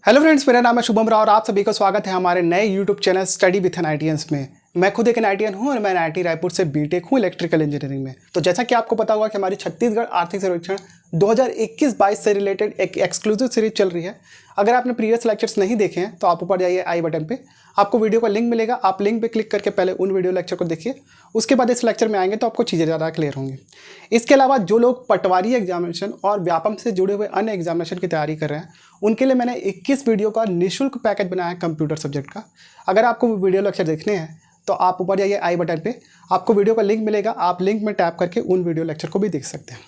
Hello friends, मेरा नाम है शुभम राव और आप सभी का स्वागत है हमारे नए YouTube channel study with NITians में। मैं खुद एक एनआईटीएन हूं और मैं एनआईटी रायपुर से बीटेक हूं इलेक्ट्रिकल इंजीनियरिंग में। तो जैसा कि आपको पता होगा कि हमारी छत्तीसगढ़ आर्थिक सर्वेक्षण 2021-22 से रिलेटेड एक एक्सक्लूसिव सीरीज चल रही है। अगर आपने प्रीवियस लेक्चर्स नहीं देखे हैं तो आप ऊपर जाइए आई बटन पे, आपको वीडियो का लिंक मिलेगा। आप लिंक पे क्लिक करके पहले उन वीडियो लेक्चर को देखिए, उसके बाद इस लेक्चर में आएंगे तो आपको चीज़ें ज़्यादा क्लियर होंगी। इसके अलावा जो लोग पटवारी एग्जामिनेशन और व्यापम से जुड़े हुए अन्य एग्जामिनेशन की तैयारी कर रहे हैं, उनके लिए मैंने 21 वीडियो का निःशुल्क पैकेज बनाया है कंप्यूटर सब्जेक्ट का। अगर आपको वो वीडियो लेक्चर देखने हैं तो आप ऊपर जाइए आई बटन पे, आपको वीडियो का लिंक मिलेगा। आप लिंक में टैप करके उन वीडियो लेक्चर को भी देख सकते हैं।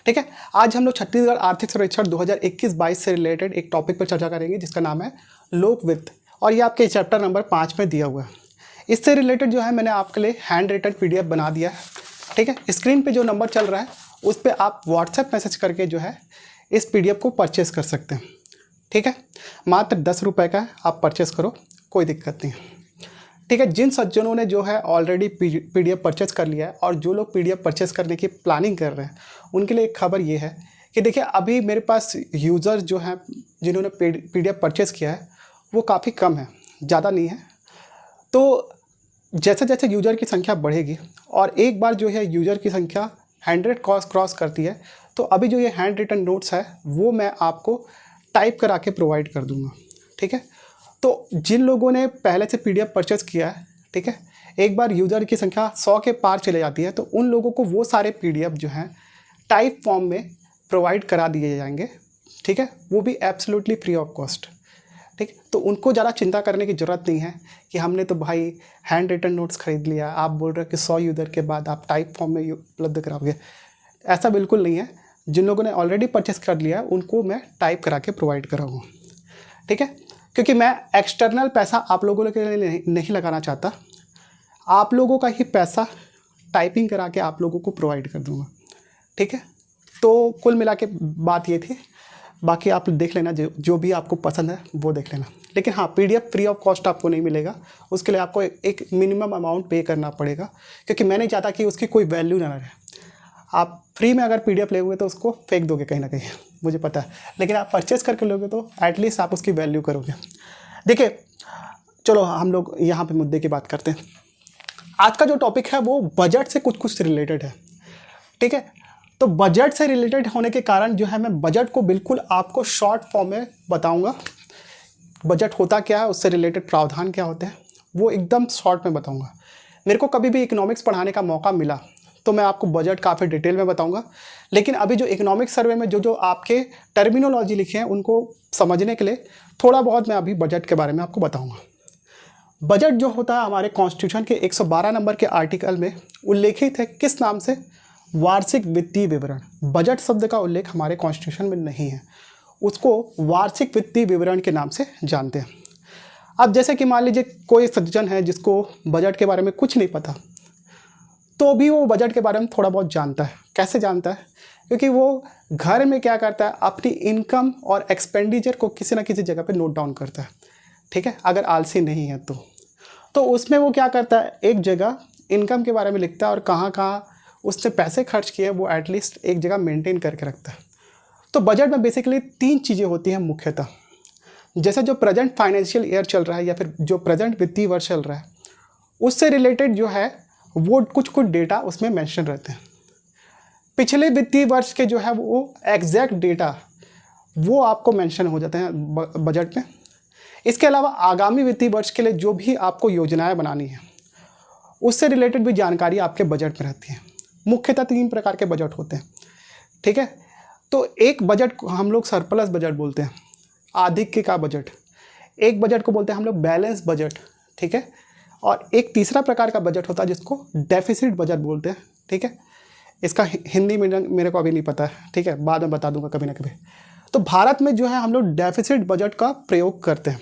ठीक है, आज हम लोग छत्तीसगढ़ आर्थिक सर्वेक्षण 2021-22 से रिलेटेड एक टॉपिक पर चर्चा करेंगे जिसका नाम है लोक वित्त, और ये आपके चैप्टर नंबर 5 में दिया हुआ है। इससे रिलेटेड जो है मैंने आपके लिए हैंड रिटन PDF बना दिया है। ठीक है, स्क्रीन पे जो नंबर चल रहा है उस पर आप व्हाट्सएप मैसेज करके जो है इस PDF को परचेस कर सकते हैं। ठीक है, मात्र 10 रुपये का आप परचेस करो, कोई दिक्कत नहीं है। ठीक है, जिन सज्जनों ने जो है ऑलरेडी PDF परचेस कर लिया है और जो लोग PDF परचेस करने की प्लानिंग कर रहे हैं, उनके लिए एक खबर ये है कि देखिए अभी मेरे पास यूज़र जो हैं जिन्होंने PDF परचेस किया है वो काफ़ी कम है, ज़्यादा नहीं है। तो जैसे जैसे यूज़र की संख्या बढ़ेगी और एक बार जो है यूज़र की संख्या 100 क्रॉस करती है, तो अभी जो ये हैंड रिटन नोट्स है वो मैं आपको टाइप करा के प्रोवाइड कर दूंगा। ठीक है, तो जिन लोगों ने पहले से PDF परचेस किया है, ठीक है, एक बार यूज़र की संख्या 100 के पार चले जाती है तो उन लोगों को वो सारे PDF जो हैं टाइप फॉर्म में प्रोवाइड करा दिए जाएंगे। ठीक है, वो भी एब्सोल्युटली फ्री ऑफ कॉस्ट। ठीक, तो उनको ज़्यादा चिंता करने की ज़रूरत नहीं है कि हमने तो भाई हैंड रिटन नोट्स खरीद लिया, आप बोल रहे हो कि 100 यूज़र के बाद आप टाइप फॉर्म में उपलब्ध कराओगे। ऐसा बिल्कुल नहीं है। जिन लोगों ने ऑलरेडी परचेस कर लिया है उनको मैं टाइप करा के प्रोवाइड कराऊँगा। ठीक है, क्योंकि मैं एक्सटर्नल पैसा आप लोगों के लिए नहीं लगाना चाहता, आप लोगों का ही पैसा टाइपिंग करा के आप लोगों को प्रोवाइड कर दूँगा। ठीक है, तो कुल मिला के बात ये थी। बाकी आप देख लेना, जो भी आपको पसंद है वो देख लेना। लेकिन हाँ, PDF फ्री ऑफ कॉस्ट आपको नहीं मिलेगा, उसके लिए आपको एक मिनिमम अमाउंट पे करना पड़ेगा, क्योंकि मैं नहीं चाहता कि उसकी कोई वैल्यू ना रहे। आप फ्री में अगर PDF ले हुए तो उसको फेंक दोगे कहीं ना कहीं, मुझे पता है, लेकिन आप परचेस करके लोगे तो एटलीस्ट आप उसकी वैल्यू करोगे। देखिए, चलो हम लोग यहाँ पे मुद्दे की बात करते हैं। आज का जो टॉपिक है वो बजट से कुछ रिलेटेड है। ठीक है, तो बजट से रिलेटेड होने के कारण जो है मैं बजट को बिल्कुल आपको शॉर्ट फॉर्म में बताऊंगा। बजट होता क्या है, उससे रिलेटेड प्रावधान क्या होते हैं, वो एकदम शॉर्ट में बताऊंगा। मेरे को कभी भी इकोनॉमिक्स पढ़ाने का मौका मिला तो मैं आपको बजट काफ़ी डिटेल में बताऊंगा। लेकिन अभी जो इकोनॉमिक्स सर्वे में जो आपके टर्मिनोलॉजी लिखे हैं उनको समझने के लिए थोड़ा बहुत मैं अभी बजट के बारे में आपको बताऊँगा। बजट जो होता है हमारे कॉन्स्टिट्यूशन के 112 नंबर के आर्टिकल में उल्लेखित है, किस नाम से? वार्षिक वित्तीय विवरण। बजट शब्द का उल्लेख हमारे कॉन्स्टिट्यूशन में नहीं है, उसको वार्षिक वित्तीय विवरण के नाम से जानते हैं। अब जैसे कि मान लीजिए कोई सज्जन है जिसको बजट के बारे में कुछ नहीं पता, तो भी वो बजट के बारे में थोड़ा बहुत जानता है। कैसे जानता है? क्योंकि वो घर में क्या करता है, अपनी इनकम और एक्सपेंडिचर को किसी ना किसी जगह पे नोट डाउन करता है। ठीक है, अगर आलसी नहीं है तो उसमें वो क्या करता है, एक जगह इनकम के बारे में लिखता है और कहाँ कहाँ उसने पैसे खर्च किए वो एटलीस्ट एक जगह मेंटेन करके रखता है। तो बजट में बेसिकली 3 चीज़ें होती हैं मुख्यतः। जैसे जो प्रेजेंट फाइनेंशियल ईयर चल रहा है या फिर जो प्रेजेंट वित्तीय वर्ष चल रहा है, उससे रिलेटेड जो है वो कुछ डेटा उसमें मेंशन रहते हैं। पिछले वित्तीय वर्ष के जो है वो एग्जैक्ट डेटा वो आपको मेंशन हो जाते हैं बजट में। इसके अलावा आगामी वित्तीय वर्ष के लिए जो भी आपको योजनाएं बनानी है उससे रिलेटेड भी जानकारी आपके बजट में रहती है। मुख्यतः 3 प्रकार के बजट होते हैं। ठीक है, तो एक बजट को हम लोग सरप्लस बजट बोलते हैं, आधिक्य का बजट। एक बजट को बोलते हैं हम लोग बैलेंस बजट। ठीक है, और एक तीसरा प्रकार का बजट होता है जिसको डेफिसिट बजट बोलते हैं। ठीक है, इसका हिंदी में मेरे को अभी नहीं पता है, ठीक है, बाद में बता दूंगा कभी ना कभी। तो भारत में जो है हम लोग डेफिसिट बजट का प्रयोग करते हैं।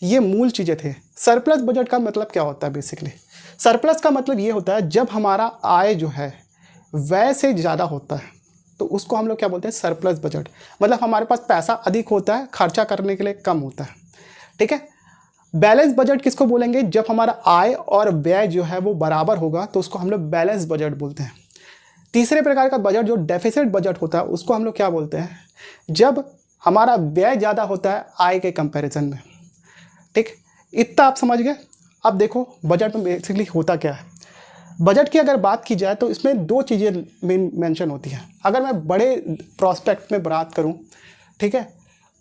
ये मूल चीज़ें थे। सरप्लस बजट का मतलब क्या होता है? बेसिकली सरप्लस का मतलब ये होता है जब हमारा आय जो है व्यय से ज़्यादा होता है तो उसको हम लोग क्या बोलते हैं? Surplus budget. मतलब हमारे पास पैसा अधिक होता है, खर्चा करने के लिए कम होता है। ठीक है, बैलेंस बजट किसको बोलेंगे? जब हमारा आय और व्यय जो है वो बराबर होगा तो उसको हम लोग बैलेंस बजट बोलते हैं। तीसरे प्रकार का बजट जो डेफिसिट बजट होता है उसको हम लोग क्या बोलते हैं? जब हमारा व्यय ज़्यादा होता है आय के कंपैरिजन में। ठीक, इतना आप समझ गए। अब देखो बजट में बेसिकली होता क्या है। बजट की अगर बात की जाए तो इसमें दो चीज़ें मेंशन होती हैं। अगर मैं बड़े प्रोस्पेक्ट में बात करूं, ठीक है,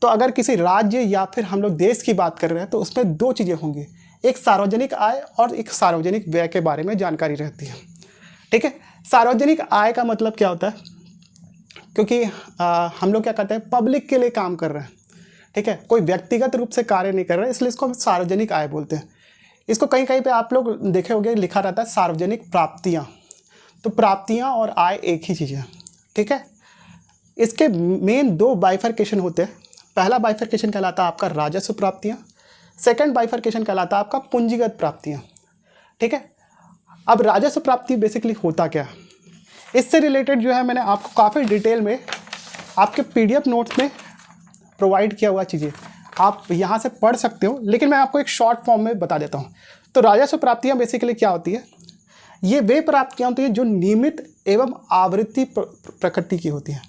तो अगर किसी राज्य या फिर हम लोग देश की बात कर रहे हैं तो उसमें दो चीज़ें होंगी, एक सार्वजनिक आय और एक सार्वजनिक व्यय के बारे में जानकारी रहती है। ठीक है, सार्वजनिक आय का मतलब क्या होता है, क्योंकि हम लोग क्या करते हैं, पब्लिक के लिए काम कर रहे हैं। ठीक है, कोई व्यक्तिगत रूप से कार्य नहीं कर रहे, इसलिए इसको हम सार्वजनिक आय बोलते हैं। इसको कहीं कहीं पे आप लोग देखे होंगे लिखा रहता है सार्वजनिक प्राप्तियां। तो प्राप्तियां और आय एक ही चीज़ है। ठीक है, इसके मेन दो बाइफर्केशन होते हैं। पहला बाइफर्केशन कहलाता है आपका राजस्व प्राप्तियां, सेकंड बाइफर्केशन कहलाता है आपका पूंजीगत प्राप्तियां। ठीक है, अब राजस्व प्राप्ति बेसिकली होता क्या है, इससे रिलेटेड जो है मैंने आपको काफ़ी डिटेल में आपके PDF नोट्स में प्रोवाइड किया हुआ चीज़ें आप यहाँ से पढ़ सकते हो, लेकिन मैं आपको एक शॉर्ट फॉर्म में बता देता हूँ। तो राजस्व प्राप्तियाँ बेसिकली क्या होती है, ये वे प्राप्तियाँ होती हैं जो नियमित एवं आवृत्ति प्रकृति की होती हैं।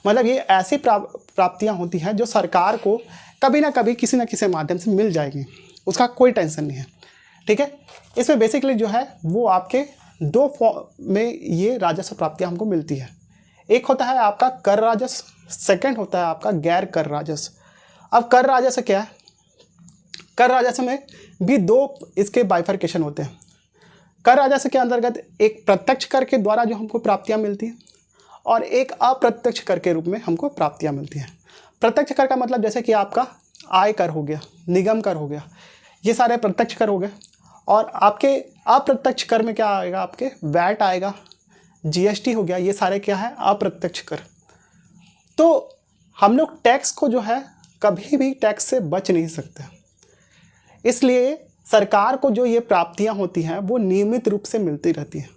मतलब ये ऐसी प्राप्तियाँ होती हैं जो सरकार को कभी ना कभी किसी न किसी माध्यम से मिल जाएगी, उसका कोई टेंशन नहीं है। ठीक है, इसमें बेसिकली जो है वो आपके दो फॉर्म में ये राजस्व प्राप्तियाँ हमको मिलती है। एक होता है आपका कर राजस्व, सेकंड होता है आपका गैर कर राजस्व। अब कर राजस्व क्या है, कर राजस्व में भी दो इसके बाइफर्केशन होते हैं। कर राजस्व के अंतर्गत एक प्रत्यक्ष कर के द्वारा जो हमको प्राप्तियां मिलती हैं और एक अप्रत्यक्ष कर के रूप में हमको प्राप्तियां मिलती हैं। प्रत्यक्ष कर का मतलब जैसे कि आपका आय कर हो गया, निगम कर हो गया, ये सारे प्रत्यक्ष कर हो गए। और आपके अप्रत्यक्ष कर में क्या आएगा, आपके वैट आएगा, GST हो गया, ये सारे क्या है अप्रत्यक्ष कर। तो हम लोग टैक्स को जो है कभी भी टैक्स से बच नहीं सकते, इसलिए सरकार को जो ये प्राप्तियां होती हैं वो नियमित रूप से मिलती रहती हैं।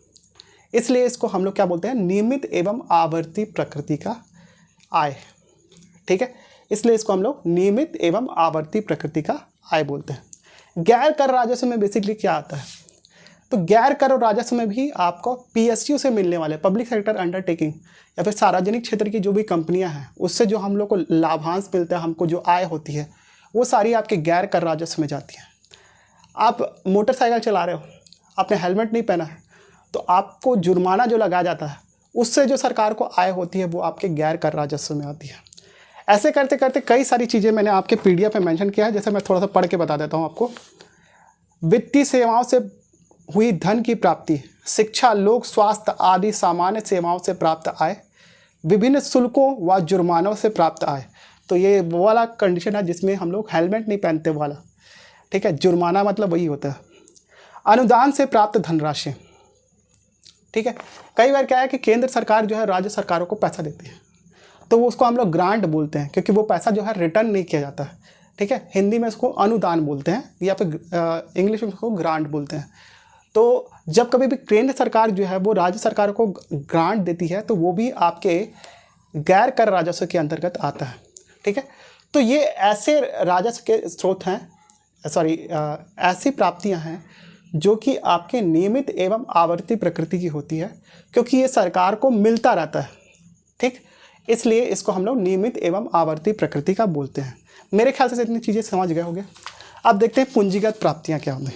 इसलिए इसको हम लोग क्या बोलते हैं, नियमित एवं आवर्ती प्रकृति का आय। ठीक है, इसलिए इसको हम लोग नियमित एवं आवर्ती प्रकृति का आय बोलते हैं। गैर कर राजस्व में बेसिकली क्या आता है, तो गैर कर राजस्व में भी आपको PSU से मिलने वाले पब्लिक सेक्टर अंडरटेकिंग या फिर सार्वजनिक क्षेत्र की जो भी कंपनियां हैं उससे जो हम लोग को लाभांश मिलता है, हमको जो आय होती है वो सारी आपके गैर कर राजस्व में जाती है। आप मोटरसाइकिल चला रहे हो, आपने हेलमेट नहीं पहना है, तो आपको जुर्माना जो लगाया जाता है उससे जो सरकार को आय होती है वो आपके गैर कर राजस्व में आती है। ऐसे करते करते कई सारी चीज़ें मैंने आपके PDF में मेंशन किया है, जैसे मैं थोड़ा सा पढ़ के बता देता हूँ आपको। वित्तीय सेवाओं से हुई धन की प्राप्ति, शिक्षा, लोक स्वास्थ्य आदि सामान्य सेवाओं से प्राप्त आय, विभिन्न शुल्कों व जुर्मानों से प्राप्त आय। तो ये वो वाला कंडीशन है जिसमें हम लोग हेलमेट नहीं पहनते वाला। ठीक है, जुर्माना मतलब वही होता है। अनुदान से प्राप्त धनराशि। ठीक है, कई बार क्या है कि केंद्र सरकार जो है राज्य सरकारों को पैसा देती है, तो वो उसको हम लोग ग्रांट बोलते हैं, क्योंकि वो पैसा जो है रिटर्न नहीं किया जाता है। ठीक है, हिंदी में उसको अनुदान बोलते हैं या फिर इंग्लिश में उसको ग्रांट बोलते हैं। तो जब कभी भी केंद्र सरकार जो है वो राज्य सरकार को ग्रांट देती है तो वो भी आपके गैर कर राजस्व के अंतर्गत आता है। ठीक है, तो ये ऐसे राजस्व के स्रोत हैं, ऐसी प्राप्तियां हैं जो कि आपके नियमित एवं आवर्ती प्रकृति की होती है, क्योंकि ये सरकार को मिलता रहता है। ठीक, इसलिए इसको हम लोग नियमित एवं आवर्ती प्रकृति का बोलते हैं। मेरे ख्याल से इतनी चीज़ें समझ गए होंगे। अब देखते हैं पूंजीगत प्राप्तियां क्या होंगी।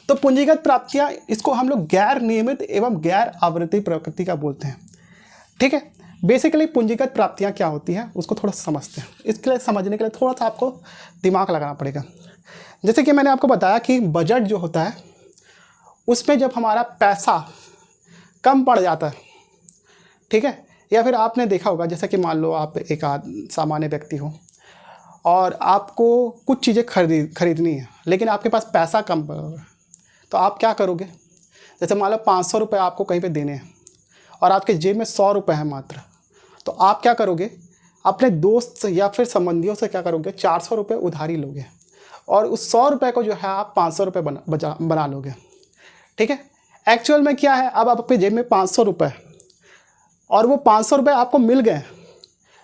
तो पूंजीगत प्राप्तियां, इसको हम लोग गैर नियमित एवं गैर आवर्ती प्रकृति का बोलते हैं। ठीक है, बेसिकली पूंजीगत प्राप्तियां क्या होती हैं उसको थोड़ा समझते हैं। इसके लिए समझने के लिए थोड़ा सा आपको दिमाग लगाना पड़ेगा। जैसे कि मैंने आपको बताया कि बजट जो होता है उसमें जब हमारा पैसा कम पड़ जाता है, ठीक है, या फिर आपने देखा होगा जैसे कि मान लो आप एक सामान्य व्यक्ति हो और आपको कुछ चीज़ें खरीदनी है, लेकिन आपके पास पैसा कम पड़ा है, तो आप क्या करोगे। जैसे मान लो 500 रुपये आपको कहीं पे देने हैं और आपके जेब में 100 रुपये है मात्र, तो आप क्या करोगे, अपने दोस्त या फिर संबंधियों से क्या करोगे, 400 रुपये उधारी लोगे और उस 100 रुपये को जो है आप 500 रुपये बना लोगे। ठीक है, एक्चुअल में क्या है, अब आपके जेब में 500 रुपये और वो 500 रुपये आपको मिल गए,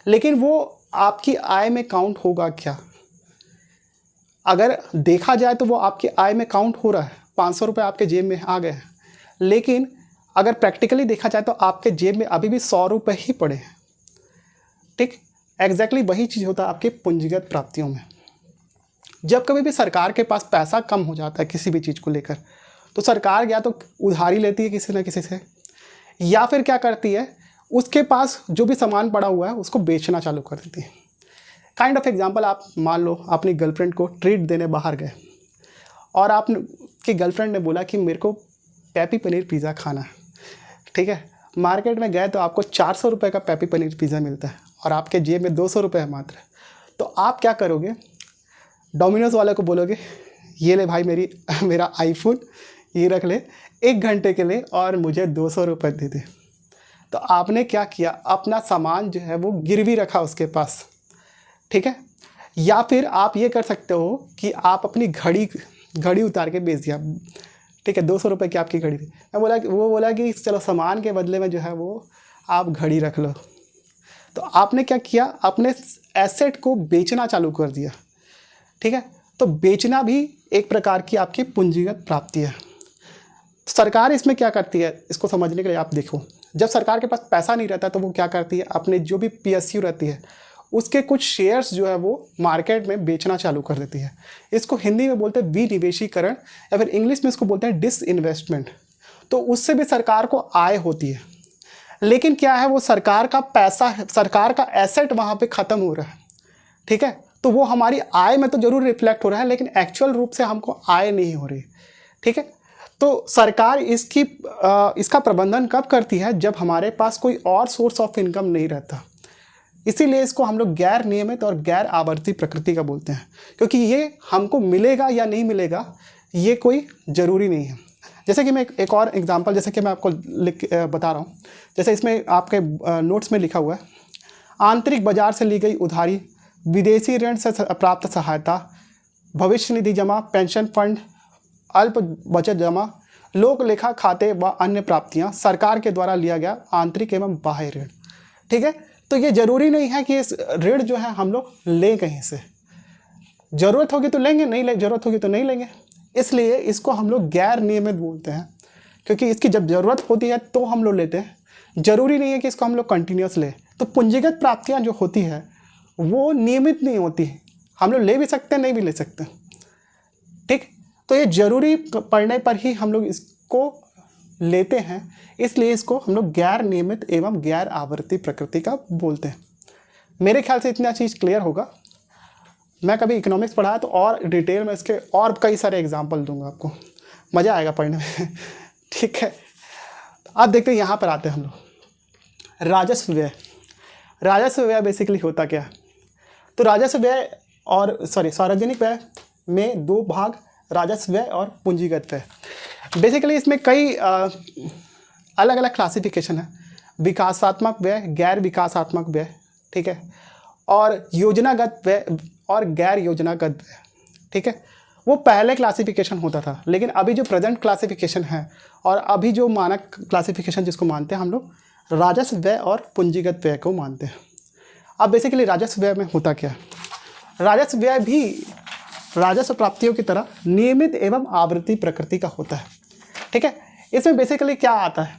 लेकिन वो आपकी आय में काउंट होगा क्या। अगर देखा जाए तो वो आपकी आय में काउंट हो रहा है, 500 रुपये आपके जेब में आ गए हैं, लेकिन अगर प्रैक्टिकली देखा जाए तो आपके जेब में अभी भी 100 रुपये ही पड़े हैं। ठीक, एग्जैक्टली वही चीज़ होता है आपके पूंजीगत प्राप्तियों में। जब कभी भी सरकार के पास पैसा कम हो जाता है किसी भी चीज़ को लेकर, तो सरकार या तो उधारी लेती है किसी न किसी से, या फिर क्या करती है, उसके पास जो भी सामान पड़ा हुआ है उसको बेचना चालू कर देती है। काइंड ऑफ एग्जांपल, आप मान लो अपनी गर्लफ्रेंड को ट्रीट देने बाहर गए और आपकी गर्लफ्रेंड ने बोला कि मेरे को पेपी पनीर पिज़्ज़ा खाना है, ठीक है। मार्केट में गए तो आपको 400 रुपये का पेपी पनीर पिज़्ज़ा मिलता है और आपके जेब में 200 रुपये है मात्र। तो आप क्या करोगे, डोमिनोज वाले को बोलोगे ये ले भाई मेरा आईफोन ये रख ले 1 घंटे के लिए और मुझे 200 रुपये दे दे। तो आपने क्या किया, अपना सामान जो है वो गिरवी रखा उसके पास, ठीक है। या फिर आप ये कर सकते हो कि आप अपनी घड़ी उतार के बेच दिया, ठीक है। 200 रुपये की आपकी घड़ी थी, वो बोला कि चलो सामान के बदले में जो है वो आप घड़ी रख लो। तो आपने क्या किया, अपने एसेट को बेचना चालू कर दिया, ठीक है। तो बेचना भी एक प्रकार की आपकी पूंजीगत प्राप्ति है। सरकार इसमें क्या करती है, इसको समझने के लिए आप देखो, जब सरकार के पास पैसा नहीं रहता तो वो क्या करती है, अपने जो भी PSU रहती है उसके कुछ शेयर्स जो है वो मार्केट में बेचना चालू कर देती है। इसको हिंदी में बोलते हैं विनिवेशीकरण, या फिर इंग्लिश में इसको बोलते हैं डिसइन्वेस्टमेंट। तो उससे भी सरकार को आय होती है, लेकिन क्या है, वो सरकार का पैसा, सरकार का एसेट वहाँ पे ख़त्म हो रहा है, ठीक है। तो वो हमारी आय में तो ज़रूर रिफ्लेक्ट हो रहा है, लेकिन एक्चुअल रूप से हमको आय नहीं हो रही, ठीक है। तो सरकार इसका प्रबंधन कब करती है, जब हमारे पास कोई और सोर्स ऑफ इनकम नहीं रहता। इसीलिए इसको हम लोग गैर नियमित और गैर आवर्ती प्रकृति का बोलते हैं, क्योंकि ये हमको मिलेगा या नहीं मिलेगा ये कोई ज़रूरी नहीं है। जैसे कि मैं एक और एग्जांपल, जैसे कि मैं आपको बता रहा हूँ, जैसे इसमें आपके नोट्स में लिखा हुआ है, आंतरिक बाजार से ली गई उधारी, विदेशी ऋण से प्राप्त सहायता, भविष्य निधि जमा, पेंशन फंड, अल्प बचत जमा, लोक लेखा खाते व अन्य प्राप्तियां, सरकार के द्वारा लिया गया आंतरिक एवं बाह्य ऋण, ठीक है। तो ये ज़रूरी नहीं है कि इस ऋण जो है हम लोग लें कहीं से, ज़रूरत होगी तो लेंगे, नहीं ज़रूरत होगी तो नहीं लेंगे। इसलिए इसको हम लोग गैर नियमित बोलते हैं, क्योंकि इसकी जब ज़रूरत होती है तो हम लोग लेते हैं, ज़रूरी नहीं है कि इसको हम लोग कंटिन्यूस लें। तो पूंजीगत प्राप्तियाँ जो होती है वो नियमित नहीं होती, हम लोग ले भी सकते हैं, नहीं भी ले सकते, ठीक। तो ये ज़रूरी पड़ने पर ही हम लोग इसको लेते हैं, इसलिए इसको हम लोग गैर नियमित एवं गैर आवर्ती प्रकृति का बोलते हैं। मेरे ख्याल से इतना चीज़ क्लियर होगा। मैं कभी इकोनॉमिक्स पढ़ाया तो और डिटेल में इसके और कई सारे एग्जाम्पल दूंगा, आपको मज़ा आएगा पढ़ने में ठीक है। अब देखते हैं, यहाँ पर आते हैं हम लोग राजस्व व्यय। राजस्व व्यय बेसिकली होता क्या है, तो राजस्व व्यय और सार्वजनिक व्यय में 2 भाग, राजस्व व्यय और पूंजीगत व्यय। बेसिकली इसमें कई अलग अलग क्लासिफिकेशन है, विकासात्मक व्यय, गैर विकासात्मक व्यय, ठीक है, और योजनागत व्यय और गैर योजनागत व्यय, ठीक है। वो पहले क्लासिफिकेशन होता था, लेकिन अभी जो प्रेजेंट क्लासिफिकेशन है और अभी जो मानक क्लासिफिकेशन जिसको मानते हैं हम लोग, राजस्व व्यय और पूंजीगत व्यय को मानते हैं। अब बेसिकली राजस्व व्यय में होता क्या है, राजस्व व्यय भी राजस्व प्राप्तियों की तरह नियमित एवं आवृत्ति प्रकृति का होता है, ठीक है। इसमें बेसिकली क्या आता है,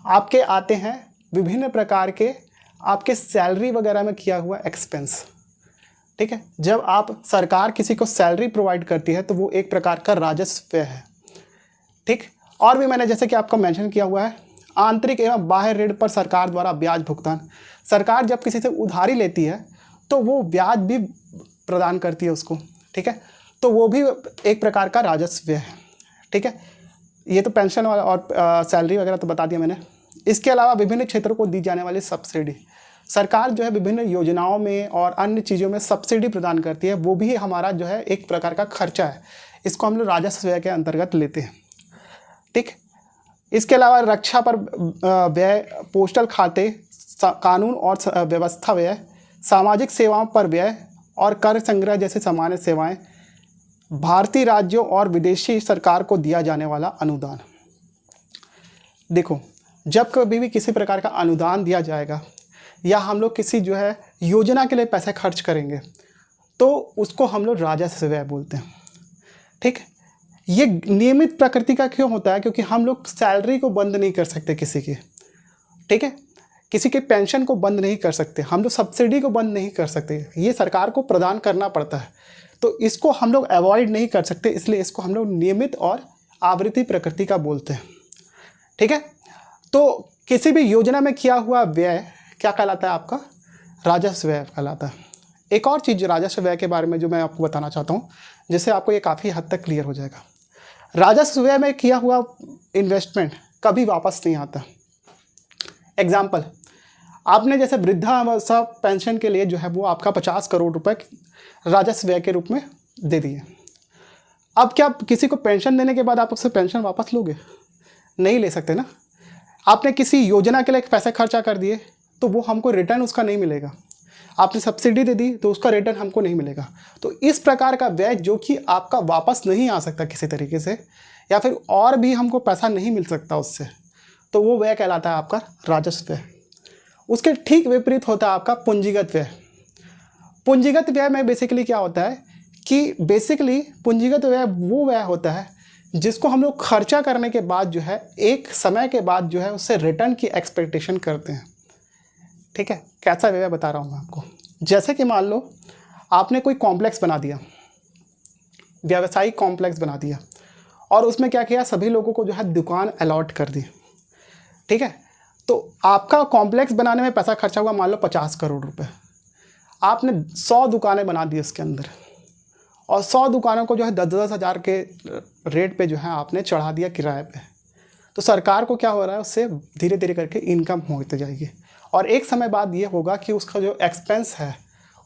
आपके आते हैं विभिन्न प्रकार के आपके सैलरी वगैरह में किया हुआ एक्सपेंस, ठीक है। जब आप सरकार किसी को सैलरी प्रोवाइड करती है तो वो एक प्रकार का राजस्व व्यय है, ठीक। और भी मैंने जैसे कि आपको मेंशन किया हुआ है, आंतरिक एवं बाह्य ऋण पर सरकार द्वारा ब्याज भुगतान। सरकार जब किसी से उधारी लेती है तो वो ब्याज भी प्रदान करती है उसको, ठीक है। तो वो भी एक प्रकार का राजस्व व्यय है, ठीक है। ये तो पेंशन और सैलरी वगैरह तो बता दिया मैंने। इसके अलावा विभिन्न क्षेत्रों को दी जाने वाली सब्सिडी, सरकार जो है विभिन्न योजनाओं में और अन्य चीज़ों में सब्सिडी प्रदान करती है, वो भी हमारा जो है एक प्रकार का खर्चा है, इसको हम लोग राजस्व व्यय के अंतर्गत लेते हैं, ठीक। इसके अलावा रक्षा पर व्यय, पोस्टल खाते, कानून और व्यवस्था व्यय, सामाजिक सेवाओं पर व्यय और कर संग्रह जैसे सामान्य सेवाएं, भारतीय राज्यों और विदेशी सरकार को दिया जाने वाला अनुदान। देखो, जब कभी भी किसी प्रकार का अनुदान दिया जाएगा या हम लोग किसी जो है योजना के लिए पैसे खर्च करेंगे तो उसको हम लोग राजस्व व्यय बोलते हैं, ठीक। ये नियमित प्रकृति का क्यों होता है, क्योंकि हम लोग सैलरी को बंद नहीं कर सकते किसी की, ठीक है। किसी के पेंशन को बंद नहीं कर सकते, हम लोग सब्सिडी को बंद नहीं कर सकते, ये सरकार को प्रदान करना पड़ता है। तो इसको हम लोग अवॉइड नहीं कर सकते, इसलिए इसको हम लोग नियमित और आवृत्ति प्रकृति का बोलते हैं। ठीक है, तो किसी भी योजना में किया हुआ व्यय क्या कहलाता है? आपका राजस्व व्यय कहलाता है। एक और चीज़ राजस्व व्यय के बारे में जो मैं आपको बताना चाहता हूँ, जिससे आपको ये काफ़ी हद तक क्लियर हो जाएगा। राजस्व व्यय में किया हुआ इन्वेस्टमेंट कभी वापस नहीं आता। एग्जाम्पल, आपने जैसे वृद्धावस्था पेंशन के लिए जो है वो आपका 50 करोड़ रुपए राजस्व व्यय के रूप में दे दिए। अब क्या किसी को पेंशन देने के बाद आप उससे पेंशन वापस लोगे? नहीं ले सकते ना। आपने किसी योजना के लिए पैसे खर्चा कर दिए तो वो हमको रिटर्न उसका नहीं मिलेगा। आपने सब्सिडी दे दी तो उसका रिटर्न हमको नहीं मिलेगा। तो इस प्रकार का व्यय जो कि आपका वापस नहीं आ सकता किसी तरीके से, या फिर और भी हमको पैसा नहीं मिल सकता उससे, तो वो व्यय कहलाता है आपका राजस्व व्यय। उसके ठीक विपरीत होता है आपका पूंजीगत व्यय। पूंजीगत व्यय में बेसिकली क्या होता है कि पूंजीगत व्यय वो व्यय होता है जिसको हम लोग खर्चा करने के बाद जो है एक समय के बाद जो है उससे रिटर्न की एक्सपेक्टेशन करते हैं। ठीक है, कैसा व्यय बता रहा हूँ मैं आपको। जैसे कि मान लो आपने कोई कॉम्प्लेक्स बना दिया, व्यावसायिक कॉम्प्लेक्स बना दिया, और उसमें क्या किया, सभी लोगों को जो है दुकान अलॉट कर दी। ठीक है, तो आपका कॉम्प्लेक्स बनाने में पैसा खर्चा हुआ मान लो 50 करोड़ रुपए। आपने 100 दुकानें बना दी उसके अंदर, और 100 दुकानों को जो है 10-10 हज़ार के रेट पे जो है आपने चढ़ा दिया किराए पे। तो सरकार को क्या हो रहा है, उससे धीरे धीरे करके इनकम होती जाएगी, और एक समय बाद ये होगा कि उसका जो एक्सपेंस है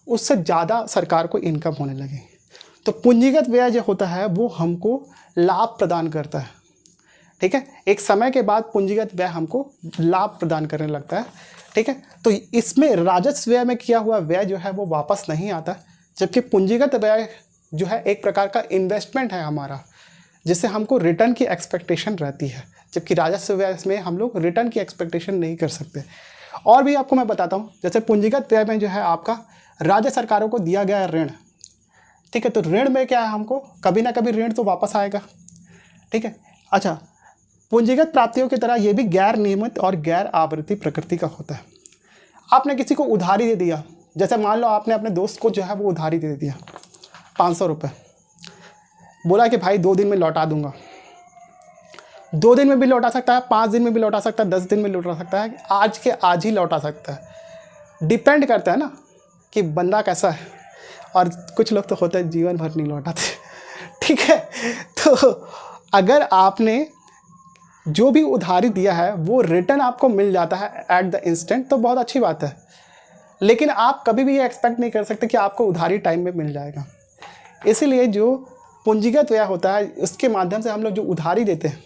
उससे ज़्यादा सरकार को इनकम होने लगे। तो पूंजीगत व्यय जो होता है वो हमको लाभ प्रदान करता है। ठीक है, एक समय के बाद पूंजीगत व्यय हमको लाभ प्रदान करने लगता है। ठीक है, तो इसमें राजस्व व्यय में किया हुआ व्यय जो है वो वापस नहीं आता, जबकि पूंजीगत व्यय जो है एक प्रकार का इन्वेस्टमेंट है हमारा, जिससे हमको रिटर्न की एक्सपेक्टेशन रहती है, जबकि राजस्व व्यय में हम लोग रिटर्न की एक्सपेक्टेशन नहीं कर सकते। और भी आपको मैं बताता हूँ, जैसे पूंजीगत व्यय में जो है आपका राज्य सरकारों को दिया गया ऋण। ठीक है, तो ऋण में क्या है, हमको कभी ना कभी ऋण तो वापस आएगा। ठीक है, अच्छा, पूंजीगत प्राप्तियों की तरह ये भी गैर नियमित और गैर आवृत्ति प्रकृति का होता है। आपने किसी को उधारी दे दिया, जैसे मान लो आपने अपने दोस्त को जो है वो उधारी दे दिया 500 रुपये, बोला कि भाई 2 दिन में लौटा दूंगा। 2 दिन में भी लौटा सकता है, 5 दिन में भी लौटा सकता है, 10 दिन में लौटा सकता है, आज के आज ही लौटा सकता है। डिपेंड करता है ना कि बंदा कैसा है, और कुछ लोग तो होते हैं जीवन भर नहीं लौटाते। ठीक है, तो अगर आपने जो भी उधारी दिया है वो रिटर्न आपको मिल जाता है एट द इंस्टेंट, तो बहुत अच्छी बात है। लेकिन आप कभी भी ये एक्सपेक्ट नहीं कर सकते कि आपको उधारी टाइम में मिल जाएगा। इसीलिए जो पूंजीगत व्यय होता है उसके माध्यम से हम लोग जो उधारी देते हैं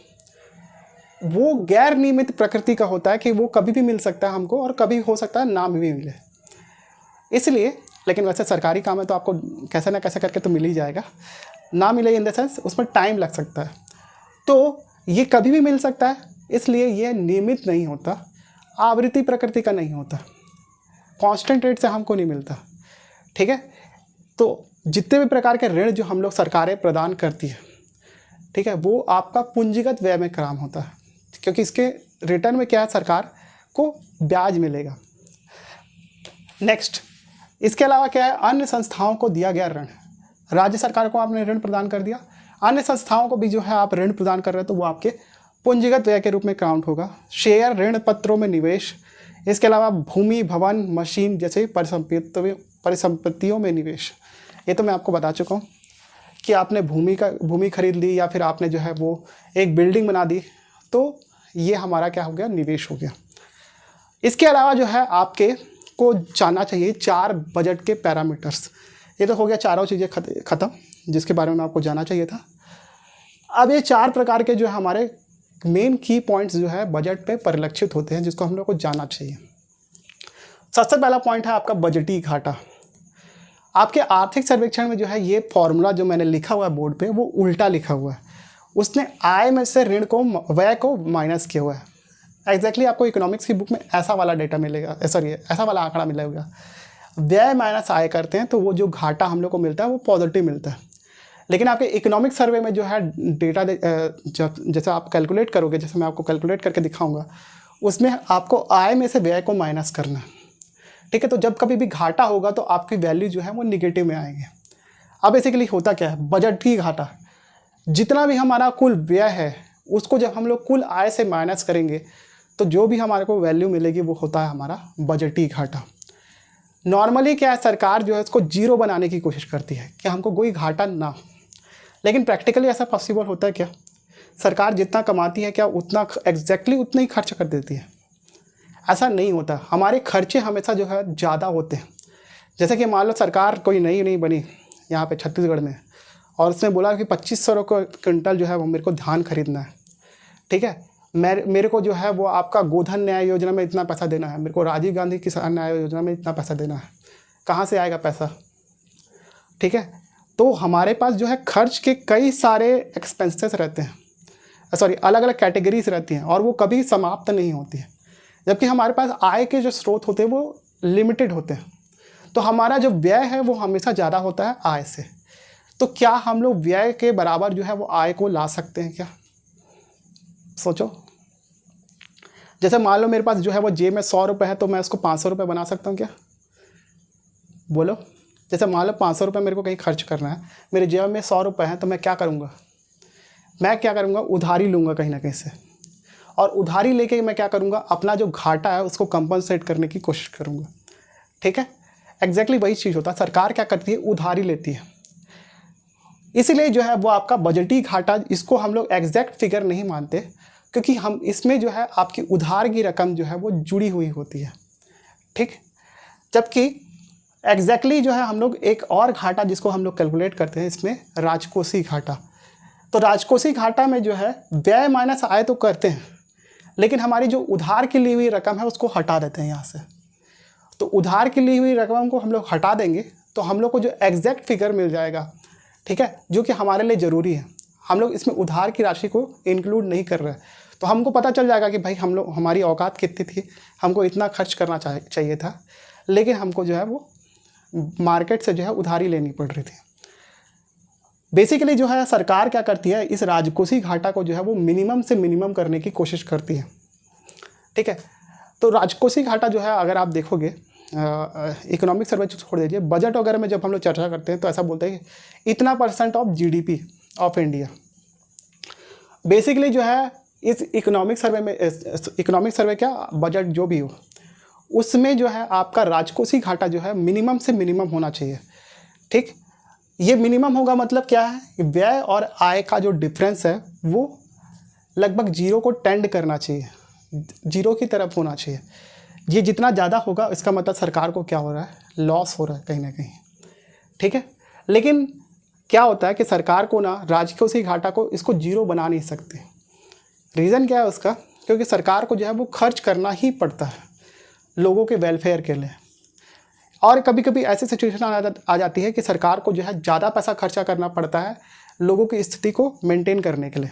वो गैर नियमित प्रकृति का होता है, कि वो कभी भी मिल सकता है हमको, और कभी हो सकता है ना भी मिले। इसलिए, लेकिन वैसे सरकारी काम है तो आपको कैसे ना कैसे करके तो मिल ही जाएगा। ना मिले इन द सेंस उसमें टाइम लग सकता है, तो ये कभी भी मिल सकता है, इसलिए ये नियमित नहीं होता, आवृत्ति प्रकृति का नहीं होता, कांस्टेंट रेट से हमको नहीं मिलता। ठीक है, तो जितने भी प्रकार के ऋण जो हम लोग सरकारें प्रदान करती है, ठीक है, वो आपका पूंजीगत व्यय में काम होता है, क्योंकि इसके रिटर्न में क्या है, सरकार को ब्याज मिलेगा। नेक्स्ट, इसके अलावा क्या है, अन्य संस्थाओं को दिया गया ऋण। राज्य सरकार को आपने ऋण प्रदान कर दिया, अन्य संस्थाओं को भी जो है आप ऋण प्रदान कर रहे हो, तो वो आपके पूंजीगत व्यय के रूप में काउंट होगा। शेयर, ऋण पत्रों में निवेश, इसके अलावा भूमि, भवन, मशीन जैसे परिसंपत्तियों में निवेश। ये तो मैं आपको बता चुका हूँ कि आपने भूमि खरीद ली, या फिर आपने जो है वो एक बिल्डिंग बना दी, तो ये हमारा क्या हो गया, निवेश हो गया। इसके अलावा जो है आपके को जानना चाहिए 4 बजट के पैरामीटर्स। ये तो हो गया चारों चीज़ें ख़त्म जिसके बारे में आपको जानना चाहिए था। अब ये 4 प्रकार के जो है हमारे मेन की पॉइंट्स जो है बजट पे परिलक्षित होते हैं, जिसको हम लोग को जानना चाहिए। सबसे पहला पॉइंट है आपका बजटीय घाटा। आपके आर्थिक सर्वेक्षण में जो है ये फॉर्मूला जो मैंने लिखा हुआ है बोर्ड पे, वो उल्टा लिखा हुआ है। उसने आय में से ऋण को, व्यय को माइनस किया हुआ है। एग्जैक्टली आपको इकोनॉमिक्स की बुक में ऐसा वाला डेटा मिलेगा, सॉरी ऐसा वाला आंकड़ा मिलेगा। व्यय माइनस आय करते हैं तो वो जो घाटा हम लोग को मिलता है वो पॉजिटिव मिलता है। लेकिन आपके इकोनॉमिक सर्वे में जो है डेटा जैसे आप कैलकुलेट करोगे, जैसे मैं आपको कैलकुलेट करके दिखाऊंगा, उसमें आपको आय में से व्यय को माइनस करना है। ठीक है, तो जब कभी भी घाटा होगा तो आपकी वैल्यू जो है वो निगेटिव में आएंगे। अब बेसिकली होता क्या है, बजट की घाटा, जितना भी हमारा कुल व्यय है उसको जब हम लोग कुल आय से माइनस करेंगे तो जो भी हमारे को वैल्यू मिलेगी वो होता है हमारा बजटीय घाटा। नॉर्मली क्या है, सरकार जो है इसको जीरो बनाने की कोशिश करती है कि हमको कोई घाटा ना हो, लेकिन प्रैक्टिकली ऐसा पॉसिबल होता है क्या? सरकार जितना कमाती है क्या उतना एग्जैक्टली उतना ही खर्च कर देती है? ऐसा नहीं होता। हमारे खर्चे हमेशा जो है ज़्यादा होते हैं। जैसे कि मान लो सरकार कोई नई बनी यहाँ पे छत्तीसगढ़ में, और उसने बोला कि 2500 क्विंटल जो है वो मेरे को धान खरीदना है। ठीक है, मेरे को जो है वो आपका गोधन न्याय योजना में इतना पैसा देना है, मेरे को राजीव गांधी किसान न्याय योजना में इतना पैसा देना है। कहाँ से आएगा पैसा? ठीक है, तो हमारे पास जो है खर्च के कई सारे एक्सपेंसेस रहते हैं, सॉरी अलग अलग कैटेगरीज रहती हैं, और वो कभी समाप्त नहीं होती है। जबकि हमारे पास आय के जो स्रोत होते हैं वो लिमिटेड होते हैं, तो हमारा जो व्यय है वो हमेशा ज़्यादा होता है आय से। तो क्या हम लोग व्यय के बराबर जो है वो आय को ला सकते हैं क्या? सोचो। जैसे मान लो मेरे पास जो है वो जेब में 100 रुपये है, तो मैं उसको 500 रुपये बना सकता हूँ क्या? बोलो। जैसे मान लो 500 रुपये मेरे को कहीं खर्च करना है, मेरे जेब में 100 रुपये हैं, तो मैं क्या करूँगा, उधारी लूँगा कहीं ना कहीं से, और उधारी लेके मैं क्या करूँगा, अपना जो घाटा है उसको कंपनसेट करने की कोशिश करूँगा। ठीक है, एग्जैक्टली वही चीज़ होता है। सरकार क्या करती है, उधारी लेती है, इसीलिए जो है वो आपका बजटीय घाटा, इसको हम लोग एग्जैक्ट फिगर नहीं मानते, क्योंकि हम इसमें जो है आपकी उधार की रकम जो है वो जुड़ी हुई होती है। ठीक, जबकि एग्जैक्टली जो है हम लोग एक और घाटा जिसको हम लोग कैलकुलेट करते हैं इसमें, राजकोषीय घाटा। तो राजकोषीय घाटा में जो है व्यय माइनस आय तो करते हैं, लेकिन हमारी जो उधार की ली हुई रकम है उसको हटा देते हैं यहाँ से। तो उधार की ली हुई रकम को हम लोग हटा देंगे तो हम लोग को जो एग्जैक्ट फिगर मिल जाएगा, ठीक है, जो कि हमारे लिए ज़रूरी है। हम लोग इसमें उधार की राशि को इंक्लूड नहीं कर रहे, तो हमको पता चल जाएगा कि भाई हमारी औकात कितनी थी, हमको इतना खर्च करना चाहिए था, लेकिन हमको जो है वो मार्केट से जो है उधारी लेनी पड़ रही थी। बेसिकली जो है सरकार क्या करती है, इस राजकोषीय घाटा को जो है वो मिनिमम से मिनिमम करने की कोशिश करती है। ठीक है, तो राजकोषीय घाटा जो है अगर आप देखोगे, इकोनॉमिक सर्वे छोड़ दीजिए, बजट वगैरह में जब हम लोग चर्चा करते हैं तो ऐसा बोलते हैं कि इतना % of GDP of India. Basically जो है इस इकोनॉमिक सर्वे क्या, बजट जो भी हो, उसमें जो है आपका राजकोषीय घाटा जो है मिनिमम से मिनिमम होना चाहिए। ठीक, ये मिनिमम होगा मतलब क्या है, व्यय और आय का जो डिफरेंस है वो लगभग जीरो को टेंड करना चाहिए, जीरो की तरफ होना चाहिए। ये जितना ज़्यादा होगा इसका मतलब सरकार को क्या हो रहा है, लॉस हो रहा है कहीं ना कहीं। ठीक है, लेकिन क्या होता है कि सरकार को ना राजकोषीय घाटा को इसको जीरो बना नहीं सकते। रीज़न क्या है उसका, क्योंकि सरकार को जो है वो खर्च करना ही पड़ता है लोगों के वेलफेयर के लिए, और कभी कभी ऐसी सिचुएशन आ जाती है कि सरकार को जो है ज़्यादा पैसा खर्चा करना पड़ता है लोगों की स्थिति को मेंटेन करने के लिए।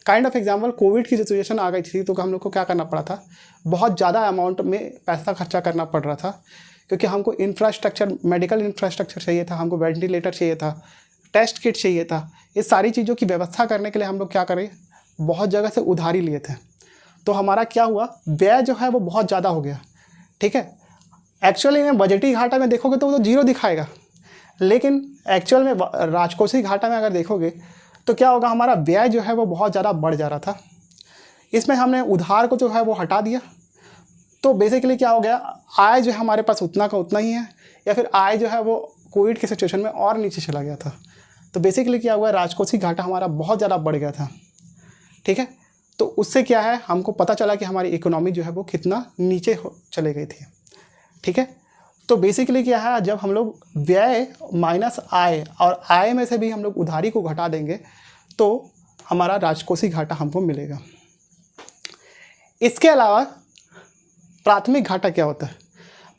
काइंड ऑफ एग्जाम्पल, कोविड की सिचुएशन आ गई थी तो हम लोग को क्या करना पड़ा था, बहुत ज़्यादा अमाउंट में पैसा खर्चा करना पड़ रहा था, क्योंकि हमको इंफ्रास्ट्रक्चर, मेडिकल इंफ्रास्ट्रक्चर चाहिए था, हमको वेंटिलेटर चाहिए था, टेस्ट किट चाहिए था। इस सारी चीज़ों की व्यवस्था करने के लिए हम लोग क्या करें, बहुत जगह से उधारी लिए थे। तो हमारा क्या हुआ, व्यय जो है वो बहुत ज़्यादा हो गया। ठीक है, एक्चुअली में बजटीय घाटा में देखोगे तो वो तो जीरो दिखाएगा, लेकिन एक्चुअल में राजकोषीय घाटा में अगर देखोगे तो क्या होगा, हमारा व्यय जो है वो बहुत ज़्यादा बढ़ जा रहा था। इसमें हमने उधार को जो है वो हटा दिया, तो बेसिकली क्या हो गया, आय जो है हमारे पास उतना का उतना ही है, या फिर आय जो है वो कोविड की सिचुएशन में और नीचे चला गया था। तो बेसिकली क्या हुआ, राजकोषीय घाटा हमारा बहुत ज़्यादा बढ़ गया था। ठीक है, तो उससे क्या है, हमको पता चला कि हमारी इकोनॉमी जो है वो कितना नीचे चले गई थी। ठीक है, तो बेसिकली क्या है, जब हम लोग व्यय माइनस आय और आय में से भी हम लोग उधारी को घटा देंगे तो हमारा राजकोषीय घाटा हमको मिलेगा। इसके अलावा प्राथमिक घाटा क्या होता है,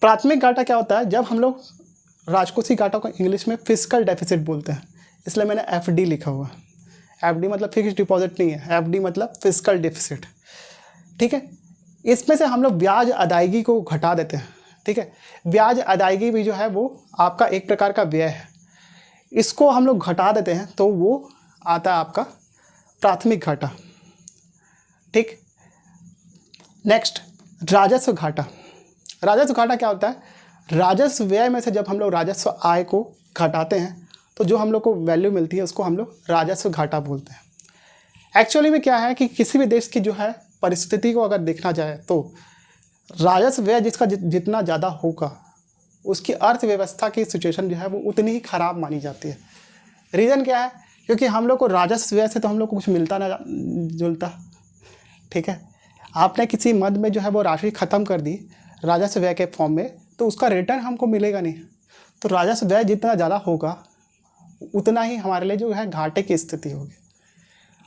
प्राथमिक घाटा क्या होता है, जब हम लोग राजकोषीय घाटा को इंग्लिश में फिस्कल डेफिसिट बोलते हैं, इसलिए मैंने FD लिखा हुआ है। FD मतलब फिक्स्ड डिपॉजिट नहीं है, FD मतलब फिस्कल डेफिसिट। ठीक है, इसमें से हम लोग ब्याज अदायगी को घटा देते हैं। ठीक है, ब्याज अदायगी भी जो है वो आपका एक प्रकार का व्यय है, इसको हम लोग घटा देते हैं तो वो आता है आपका प्राथमिक घाटा। ठीक, नेक्स्ट, राजस्व घाटा। राजस्व घाटा क्या होता है? राजस्व व्यय में से जब हम लोग राजस्व आय को घटाते हैं तो जो हम लोग को वैल्यू मिलती है उसको हम लोग राजस्व घाटा बोलते हैं। एक्चुअली में क्या है कि किसी भी देश की जो है परिस्थिति को अगर देखना जाए तो राजस्व व्यय जिसका जितना ज़्यादा होगा उसकी अर्थव्यवस्था की सिचुएशन जो है वो उतनी ही ख़राब मानी जाती है। रीज़न क्या है? क्योंकि हम लोग को राजस्व व्यय से तो हम लोग को कुछ मिलता ना जुलता, ठीक है। आपने किसी मद में जो है वो राशि ख़त्म कर दी राजस्व व्यय के फॉर्म में, तो उसका रिटर्न हमको मिलेगा नहीं। तो राजस्व व्यय जितना ज़्यादा होगा उतना ही हमारे लिए जो है घाटे की स्थिति होगी।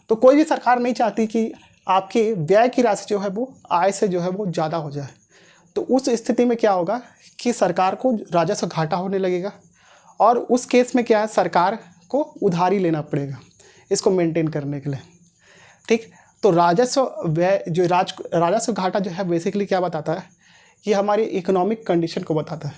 तो कोई भी सरकार नहीं चाहती कि आपकी व्यय की राशि जो है वो आय से जो है वो ज़्यादा हो जाए। तो उस स्थिति में क्या होगा कि सरकार को राजस्व घाटा होने लगेगा और उस केस में क्या है, सरकार को उधारी लेना पड़ेगा इसको मेंटेन करने के लिए, ठीक। तो राजस्व व्यय जो राजस्व घाटा जो है बेसिकली क्या बताता है कि हमारी इकोनॉमिक कंडीशन को बताता है।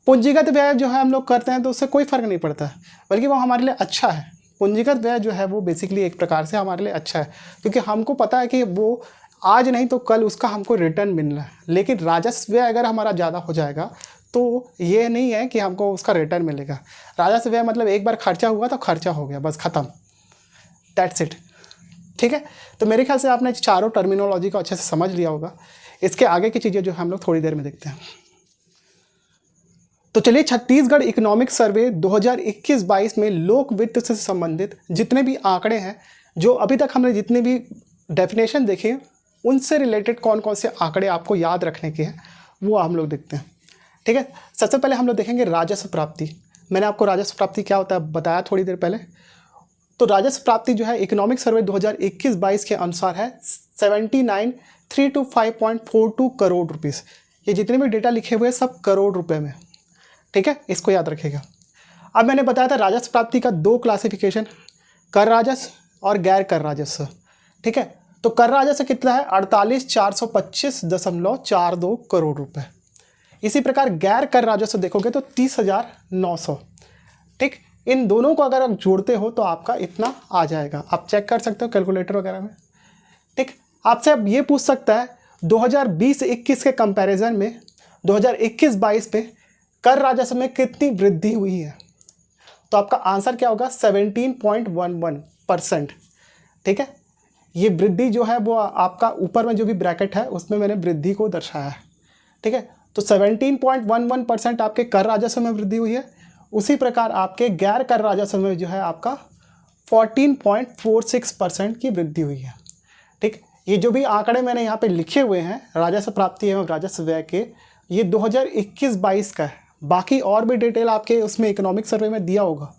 पूंजीगत व्यय जो है हम लोग करते हैं तो उससे कोई फ़र्क नहीं पड़ता है, बल्कि वो हमारे लिए अच्छा है। पूंजीगत व्यय जो है वो बेसिकली एक प्रकार से हमारे लिए अच्छा है, क्योंकि हमको पता है कि वो आज नहीं तो कल उसका हमको रिटर्न मिलना है। लेकिन राजस्व व्यय अगर हमारा ज़्यादा हो जाएगा तो ये नहीं है कि हमको उसका रिटर्न मिलेगा। राजस्व व्यय मतलब एक बार खर्चा हुआ तो खर्चा हो गया, बस ख़त्म, दैट्स इट, ठीक है। तो मेरे ख्याल से आपने चारों टर्मिनोलॉजी को अच्छे से समझ लिया होगा। इसके आगे की चीज़ें जो हम लोग थोड़ी देर में देखते हैं। तो चलिए, छत्तीसगढ़ इकोनॉमिक सर्वे 2021-22 में लोक वित्त से संबंधित जितने भी आंकड़े हैं, जो अभी तक हमने जितने भी डेफिनेशन देखे उनसे रिलेटेड कौन कौन से आंकड़े आपको याद रखने के हैं वो हम लोग देखते हैं, ठीक है। सबसे पहले हम लोग देखेंगे राजस्व प्राप्ति। मैंने आपको राजस्व प्राप्ति क्या होता है बताया थोड़ी देर पहले। तो राजस्व प्राप्ति जो है इकोनॉमिक सर्वे 2021-22 के अनुसार है 79,325.42 करोड़ रुपीज़। ये जितने भी डेटा लिखे हुए हैं सब करोड़ रुपए में, ठीक है, इसको याद रखिएगा। अब मैंने बताया था राजस्व प्राप्ति का 2 क्लासिफिकेशन, कर राजस्व और गैर कर राजस्व, ठीक है। तो कर राजस्व कितना है? 48,425.42 करोड़ रुपए। इसी प्रकार गैर कर राजस्व देखोगे तो 30,900, ठीक। इन दोनों को अगर आप जोड़ते हो तो आपका इतना आ जाएगा। आप चेक कर सकते हो कैलकुलेटर वगैरह में, ठीक। आपसे अब ये पूछ सकता है 2020-21 के कंपैरिजन में 2021-22 में कर राजस्व में कितनी वृद्धि हुई है? तो आपका आंसर क्या होगा? 17.11%, ठीक है। ये वृद्धि जो है वो आपका ऊपर में जो भी ब्रैकेट है उसमें मैंने वृद्धि को दर्शाया है, ठीक है। तो 17.11% आपके कर राजस्व में वृद्धि हुई है। उसी प्रकार आपके गैर कर राजस्व में जो है आपका 14.46% की वृद्धि हुई है, ठीक। ये जो भी आंकड़े मैंने यहाँ पे लिखे हुए हैं राजस्व प्राप्ति एवं राजस्व व्यय के, ये 2021-22 का है। बाकी और भी डिटेल आपके उसमें इकोनॉमिक सर्वे में दिया होगा,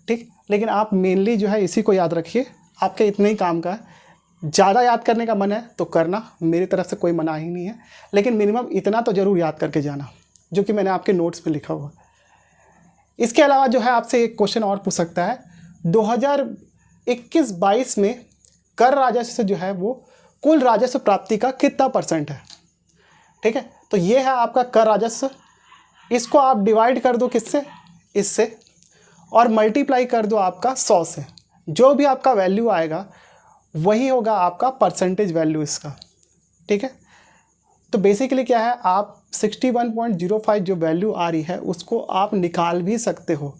ठीक। लेकिन आप मेनली जो है इसी को याद रखिए, आपके इतने ही काम का है। ज़्यादा याद करने का मन है तो करना, मेरी तरफ से कोई मना ही नहीं है, लेकिन मिनिमम इतना तो ज़रूर याद करके जाना जो कि मैंने आपके नोट्स में लिखा हुआ। इसके अलावा जो है आपसे एक क्वेश्चन और पूछ सकता है, 2021-22 में कर राजस्व जो है वो कुल राजस्व प्राप्ति का कितना % है, ठीक है। तो ये है आपका कर राजस्व। इसको आप डिवाइड कर दो किससे? इससे, और मल्टीप्लाई कर दो आपका 100 से। जो भी आपका वैल्यू आएगा वही होगा आपका परसेंटेज वैल्यू इसका, ठीक है। तो बेसिकली क्या है, आप 61.05 जो वैल्यू आ रही है उसको आप निकाल भी सकते हो,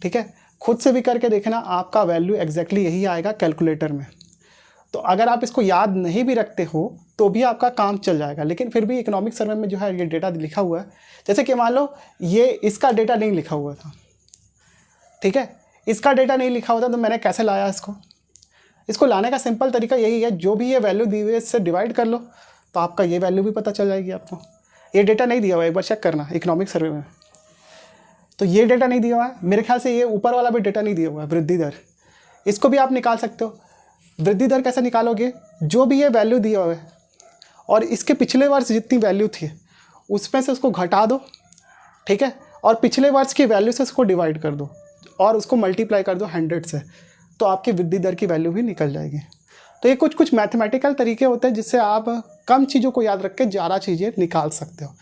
ठीक है। खुद से भी करके देखना, आपका वैल्यू एग्जैक्टली यही आएगा कैलकुलेटर में। तो अगर आप इसको याद नहीं भी रखते हो तो भी आपका काम चल जाएगा। लेकिन फिर भी इकोनॉमिक सर्वे में जो है ये डेटा लिखा हुआ है, जैसे कि मान लो ये इसका डेटा नहीं लिखा हुआ था, ठीक है, इसका डेटा नहीं लिखा हुआ था, तो मैंने कैसे लाया इसको लाने का सिंपल तरीका यही है, जो भी ये वैल्यू दी हुई है इससे डिवाइड कर लो तो आपका ये वैल्यू भी पता चल जाएगी आपको। ये डेटा नहीं दिया हुआ है, एक बार चेक करना इकोनॉमिक सर्वे में। तो ये डेटा नहीं दिया हुआ है, मेरे ख्याल से ये ऊपर वाला भी डेटा नहीं दिया हुआ है, वृद्धि दर, इसको भी आप निकाल सकते हो। वृद्धि दर कैसे निकालोगे? जो भी ये वैल्यू दिया हुआ है और इसके पिछले वर्ष जितनी वैल्यू थी उसमें से उसको घटा दो, ठीक है, और पिछले वर्ष की वैल्यू से उसको डिवाइड कर दो और उसको मल्टीप्लाई कर दो 100 से, तो आपकी वृद्धि दर की वैल्यू भी निकल जाएगी। तो ये कुछ मैथमेटिकल तरीके होते हैं जिससे आप कम चीज़ों को याद रख के ज़्यादा चीज़ें निकाल सकते हो।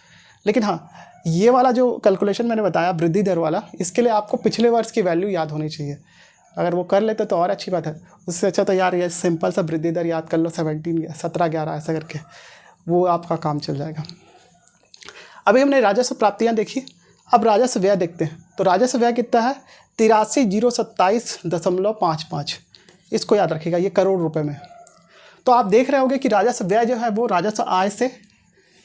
लेकिन हाँ, ये वाला जो कैलकुलेशन मैंने बताया वृद्धि दर वाला, इसके लिए आपको पिछले वर्ष की वैल्यू याद होनी चाहिए। अगर वो कर लेते तो और अच्छी बात है। उससे अच्छा तो यार ये सिंपल सा वृद्धि दर याद कर लो, 17, 11 ऐसा करके, वो आपका काम चल जाएगा। अभी हमने राजस्व प्राप्तियाँ देखी, अब राजस्व व्यय देखते हैं। तो राजस्व व्यय कितना है 83,027.55, इसको याद रखिएगा, ये करोड़ रुपए में। तो आप देख रहे होंगे कि राजस्व व्यय जो है वो राजस्व आय से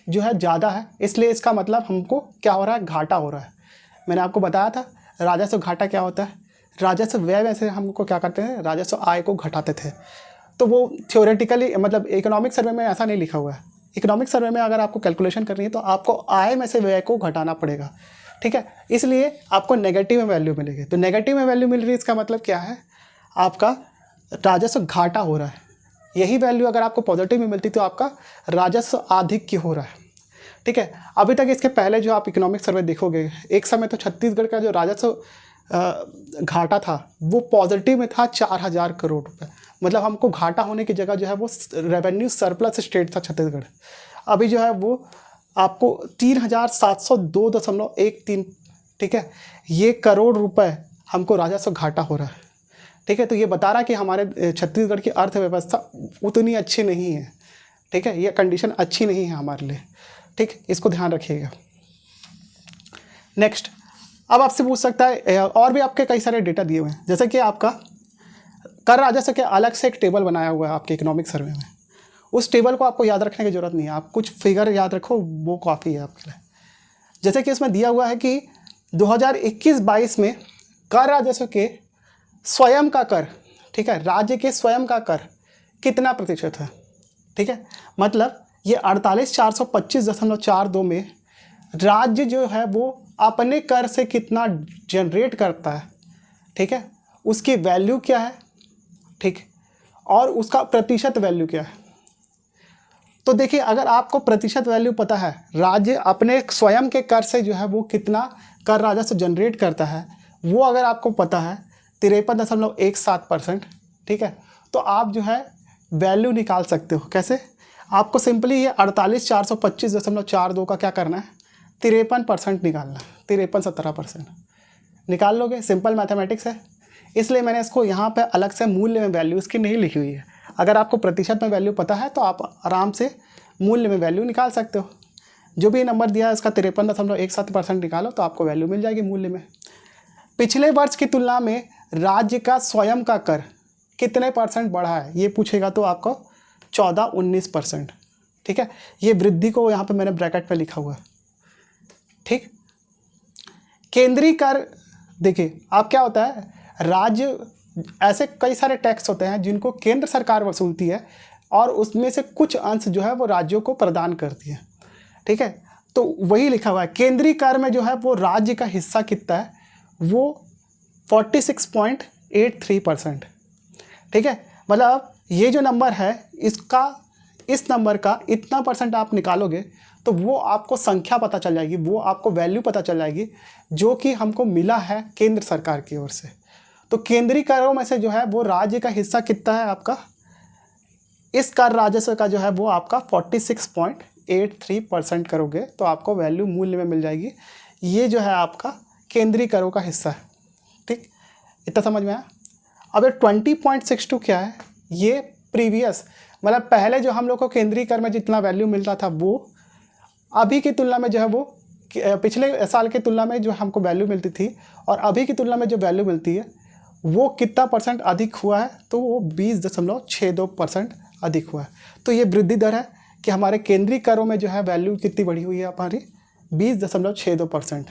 जो है ज़्यादा है, इसलिए इसका मतलब हमको क्या हो रहा है, घाटा हो रहा है। मैंने आपको बताया था राजस्व घाटा क्या होता है, राजस्व व्यय में से हमको क्या करते हैं, राजस्व आय को घटाते थे। तो वो थ्योरेटिकली मतलब इकोनॉमिक सर्वे में ऐसा नहीं लिखा हुआ है। इकोनॉमिक सर्वे में अगर आपको कैलकुलेशन करनी है तो आपको आय में से व्यय को घटाना पड़ेगा, ठीक है। इसलिए आपको नेगेटिव में वैल्यू मिलेगी। तो नेगेटिव में वैल्यू मिल रही है, इसका मतलब क्या है, आपका राजस्व घाटा हो रहा है। यही वैल्यू अगर आपको पॉजिटिव में मिलती तो आपका राजस्व आधिक्य हो रहा है, ठीक है। अभी तक इसके पहले जो आप इकोनॉमिक सर्वे देखोगे, एक समय तो छत्तीसगढ़ का जो राजस्व घाटा था वो पॉजिटिव में था 4,000 करोड़ रुपए, मतलब हमको घाटा होने की जगह जो है वो रेवेन्यू सरप्लस स्टेट था छत्तीसगढ़। अभी जो है वो आपको 3,702.13, ठीक है, ये करोड़ रुपए हमको राजस्व घाटा हो रहा है, ठीक है। तो ये बता रहा है कि हमारे छत्तीसगढ़ की अर्थव्यवस्था उतनी अच्छी नहीं है, ठीक है, ये कंडीशन अच्छी नहीं है हमारे लिए, ठीक, इसको ध्यान रखिएगा। नेक्स्ट, अब आपसे पूछ सकता है, और भी आपके कई सारे डेटा दिए हुए हैं, जैसे कि आपका कर राजस्व के अलग से एक टेबल बनाया हुआ है आपके इकोनॉमिक सर्वे में। उस टेबल को आपको याद रखने की ज़रूरत नहीं है, आप कुछ फिगर याद रखो, वो काफ़ी है आपके लिए। जैसे कि इसमें दिया हुआ है कि 2021-22 में कर राजस्व के स्वयं का कर, ठीक है, राज्य के स्वयं का कर कितना प्रतिशत है, ठीक है, मतलब ये 48,425.42 में राज्य जो है वो अपने कर से कितना जनरेट करता है, ठीक है, उसकी वैल्यू क्या है, ठीक, और उसका प्रतिशत वैल्यू क्या है। तो देखिए, अगर आपको प्रतिशत वैल्यू पता है, राज्य अपने स्वयं के कर से जो है वो कितना कर राजस्व जनरेट करता है, वो अगर आपको पता है 53.17%, ठीक है, तो आप जो है वैल्यू निकाल सकते हो। कैसे? आपको सिंपली ये 48,425.42 का क्या करना है, 53% निकालना है, 53-17% निकाल लोगे, सिंपल मैथमेटिक्स है। इसलिए मैंने इसको यहाँ पे अलग से मूल्य में वैल्यू इसकी नहीं लिखी हुई है। अगर आपको प्रतिशत में वैल्यू पता है तो आप आराम से मूल्य में वैल्यू निकाल सकते हो। जो भी नंबर दिया है इसका 53.17% निकालो तो आपको वैल्यू मिल जाएगी मूल्य में। पिछले वर्ष की तुलना में राज्य का स्वयं का कर कितने परसेंट बढ़ा है ये पूछेगा तो आपको 14-19%, ठीक है। ये वृद्धि को यहाँ पे मैंने ब्रैकेट पे लिखा हुआ है, ठीक। केंद्रीय कर, देखिए आप क्या होता है, राज्य ऐसे कई सारे टैक्स होते हैं जिनको केंद्र सरकार वसूलती है और उसमें से कुछ अंश जो है वो राज्यों को प्रदान करती है, ठीक है। तो वही लिखा हुआ है, केंद्रीय कर में जो है वो राज्य का हिस्सा कितना है, वो 46.83%, ठीक है। मतलब ये जो नंबर है इसका, इस नंबर का इतना परसेंट आप निकालोगे तो वो आपको संख्या पता चल जाएगी, वो आपको वैल्यू पता चल जाएगी जो कि हमको मिला है केंद्र सरकार की ओर से। तो केंद्रीय करों में से जो है वो राज्य का हिस्सा कितना है आपका, इस कर राजस्व का जो है वो आपका 46.83% करोगे तो आपको वैल्यू मूल्य में मिल जाएगी। ये जो है आपका केंद्रीय करों का हिस्सा है, ठीक, इतना समझ में आया। अब 20.62 क्या है, ये प्रीवियस मतलब पहले जो हम लोग को केंद्रीय कर में जितना वैल्यू मिलता था वो अभी की तुलना में जो है वो पिछले साल की तुलना में जो हमको वैल्यू मिलती थी और अभी की तुलना में जो वैल्यू मिलती है वो कितना परसेंट अधिक हुआ है, तो वो 20.62% अधिक हुआ है। तो ये वृद्धि दर है कि हमारे केंद्रीय करों में जो है वैल्यू कितनी बढ़ी हुई है हमारी, 20.62%,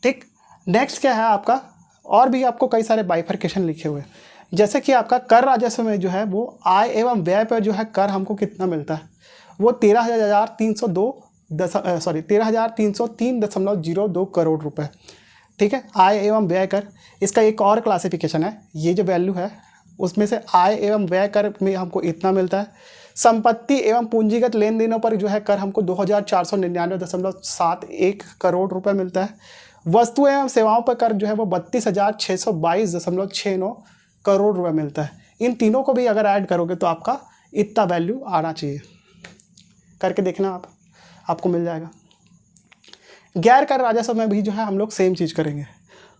ठीक। नेक्स्ट क्या है आपका, और भी आपको कई सारे बाइफर्केशन लिखे हुए हैं, जैसे कि आपका कर राजस्व में जो है वो आय एवं व्यय पर जो है कर हमको कितना मिलता है, वो 13,303.02 करोड़ रुपए, ठीक है, आय एवं व्यय कर। इसका एक और क्लासिफिकेशन है, ये जो वैल्यू है उसमें से आय एवं व्यय कर में हमको इतना मिलता है। संपत्ति एवं पूंजीगत लेन देनों पर जो है कर हमको 2,499.71 करोड़ रुपए मिलता है। वस्तु एवं सेवाओं पर कर जो है वो 32,622.69 करोड़ रुपए मिलता है। इन तीनों को भी अगर ऐड करोगे तो आपका इतना वैल्यू आना चाहिए, करके देखना आप, आपको मिल जाएगा। गैर कर राजस्व में भी जो है हम लोग सेम चीज़ करेंगे।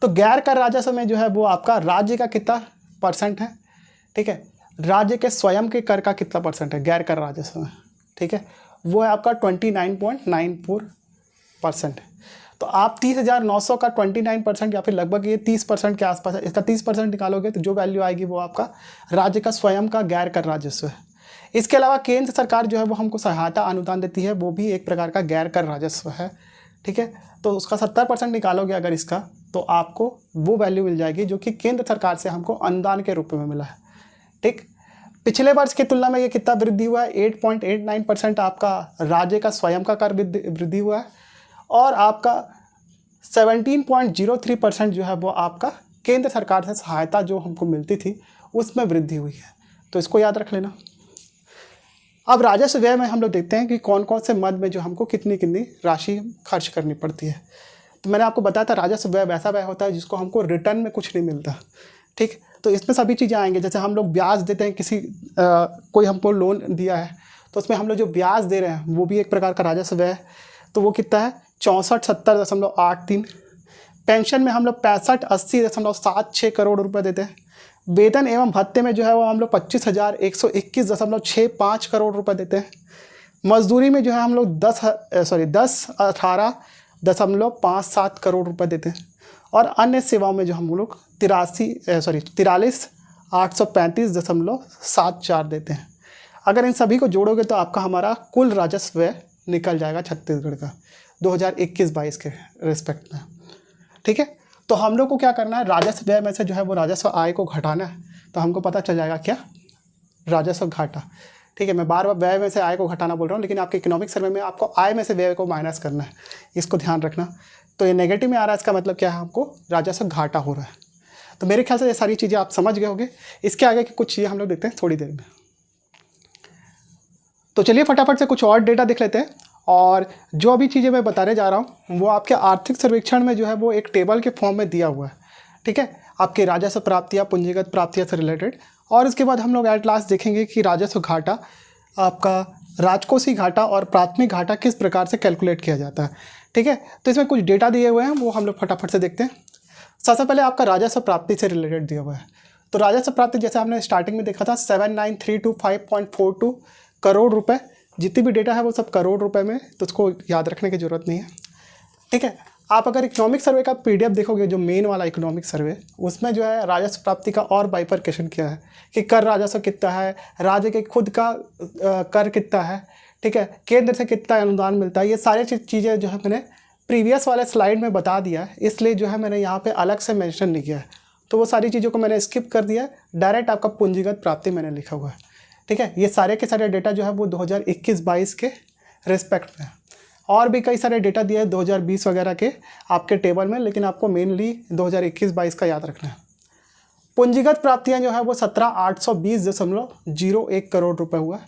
तो गैर कर राजस्व में जो है वो आपका राज्य का कितना परसेंट है, ठीक है, राज्य के स्वयं के कर का कितना परसेंट है गैर कर राजस्व में, ठीक है, वो है आपका 29.94%। तो आप 30,900 का 29% या फिर लगभग ये 30% के आसपास है। इसका 30% निकालोगे तो जो वैल्यू आएगी वो आपका राज्य का स्वयं का गैर कर राजस्व है। इसके अलावा केंद्र सरकार जो है वो हमको सहायता अनुदान देती है, वो भी एक प्रकार का गैर कर राजस्व है। ठीक है, तो उसका 70% निकालोगे अगर इसका, तो आपको वो वैल्यू मिल जाएगी जो कि केंद्र सरकार से हमको अनुदान के रूप में मिला है। ठीक, पिछले वर्ष की तुलना में ये कितना वृद्धि हुआ है? 8.89% आपका राज्य का स्वयं का कर वृद्धि हुआ है, और आपका 17.03% जो है वो आपका केंद्र सरकार से सहायता जो हमको मिलती थी उसमें वृद्धि हुई है। तो इसको याद रख लेना। अब राजस्व व्यय में हम लोग देखते हैं कि कौन कौन से मद में जो हमको कितनी कितनी राशि खर्च करनी पड़ती है। तो मैंने आपको बताया था राजस्व व्यय वैसा व्यय होता है जिसको हमको रिटर्न में कुछ नहीं मिलता। ठीक, तो इसमें सभी चीज़ें आएंगे। जैसे हम लोग ब्याज देते हैं, किसी कोई हमको लोन दिया है तो उसमें हम लोग जो ब्याज दे रहे हैं वो भी एक प्रकार का राजस्व व्यय है। तो वो कितना है? 6470.83। पेंशन में हम लोग 6580.76 करोड़ रुपए देते हैं। वेतन एवं भत्ते में जो है वो हम लोग 25,121.65 करोड़ रुपए देते हैं। मजदूरी में जो है हम लोग 10,57 करोड़ रुपए देते हैं। और अन्य सेवाओं में जो हम लोग 43,835.74 देते हैं। अगर इन सभी को जोड़ोगे तो आपका हमारा कुल राजस्व व्यय निकल जाएगा छत्तीसगढ़ का 2021-22 के रिस्पेक्ट में। ठीक है, तो हम लोग को क्या करना है? राजस्व व्यय में से जो है वो राजस्व आय को घटाना है। तो हमको पता चल जाएगा क्या? राजस्व घाटा। ठीक है, मैं बार बार व्यय में से आय को घटाना बोल रहा हूँ, लेकिन आपके इकोनॉमिक सर्वे में आपको आय में से व्यय को माइनस करना है, इसको ध्यान रखना। तो ये नेगेटिव में आ रहा है, इसका मतलब क्या है? हमको राजस्व घाटा हो रहा है। तो मेरे ख्याल से ये सारी चीज़ें आप समझ गए होंगे। इसके आगे की कुछ चीज़ें हम लोग देखते हैं थोड़ी देर में। तो चलिए फटाफट से कुछ और डेटा देख लेते हैं। और जो अभी चीज़ें मैं बताने जा रहा हूँ वो आपके आर्थिक सर्वेक्षण में जो है वो एक टेबल के फॉर्म में दिया हुआ है। ठीक है, आपके राजस्व प्राप्तियाँ, पूंजीगत प्राप्तियाँ से रिलेटेड। और इसके बाद हम लोग एट लास्ट देखेंगे कि राजस्व घाटा, आपका राजकोषीय घाटा और प्राथमिक घाटा किस प्रकार से कैलकुलेट किया जाता है। ठीक है, तो इसमें कुछ डेटा दिए हुए हैं, वो हम लोग फटाफट से देखते हैं। सबसे पहले आपका राजस्व प्राप्ति से रिलेटेड दिया हुआ है। तो राजस्व प्राप्ति जैसे हमने स्टार्टिंग में देखा था 79,325.42 करोड़ रुपए। जितनी भी डेटा है वो सब करोड़ रुपए में, तो उसको याद रखने की ज़रूरत नहीं है। ठीक है, आप अगर इकोनॉमिक सर्वे का पीडीएफ देखोगे, जो मेन वाला इकोनॉमिक सर्वे, उसमें जो है राजस्व प्राप्ति का और बाइफरकेशन किया है कि कर राजस्व कितना है, राज्य के खुद का कर कितना है, ठीक है, केंद्र से कितना अनुदान मिलता है। ये सारी चीज़ें जो है मैंने प्रीवियस वाले स्लाइड में बता दिया है, इसलिए जो है मैंने यहाँ पे अलग से मेंशन नहीं किया है। तो वो सारी चीज़ों को मैंने स्किप कर दिया है, डायरेक्ट आपका पूंजीगत प्राप्ति मैंने लिखा हुआ है। ठीक है, ये सारे के सारे डेटा जो है वो 2021-22 के रिस्पेक्ट में है। और भी कई सारे डेटा दिए हैं 2020 वगैरह के आपके टेबल में, लेकिन आपको मेनली 2021-22 का याद रखना है। पूंजीगत प्राप्तियां जो है वो 17,820.01 करोड़ रुपए हुआ है।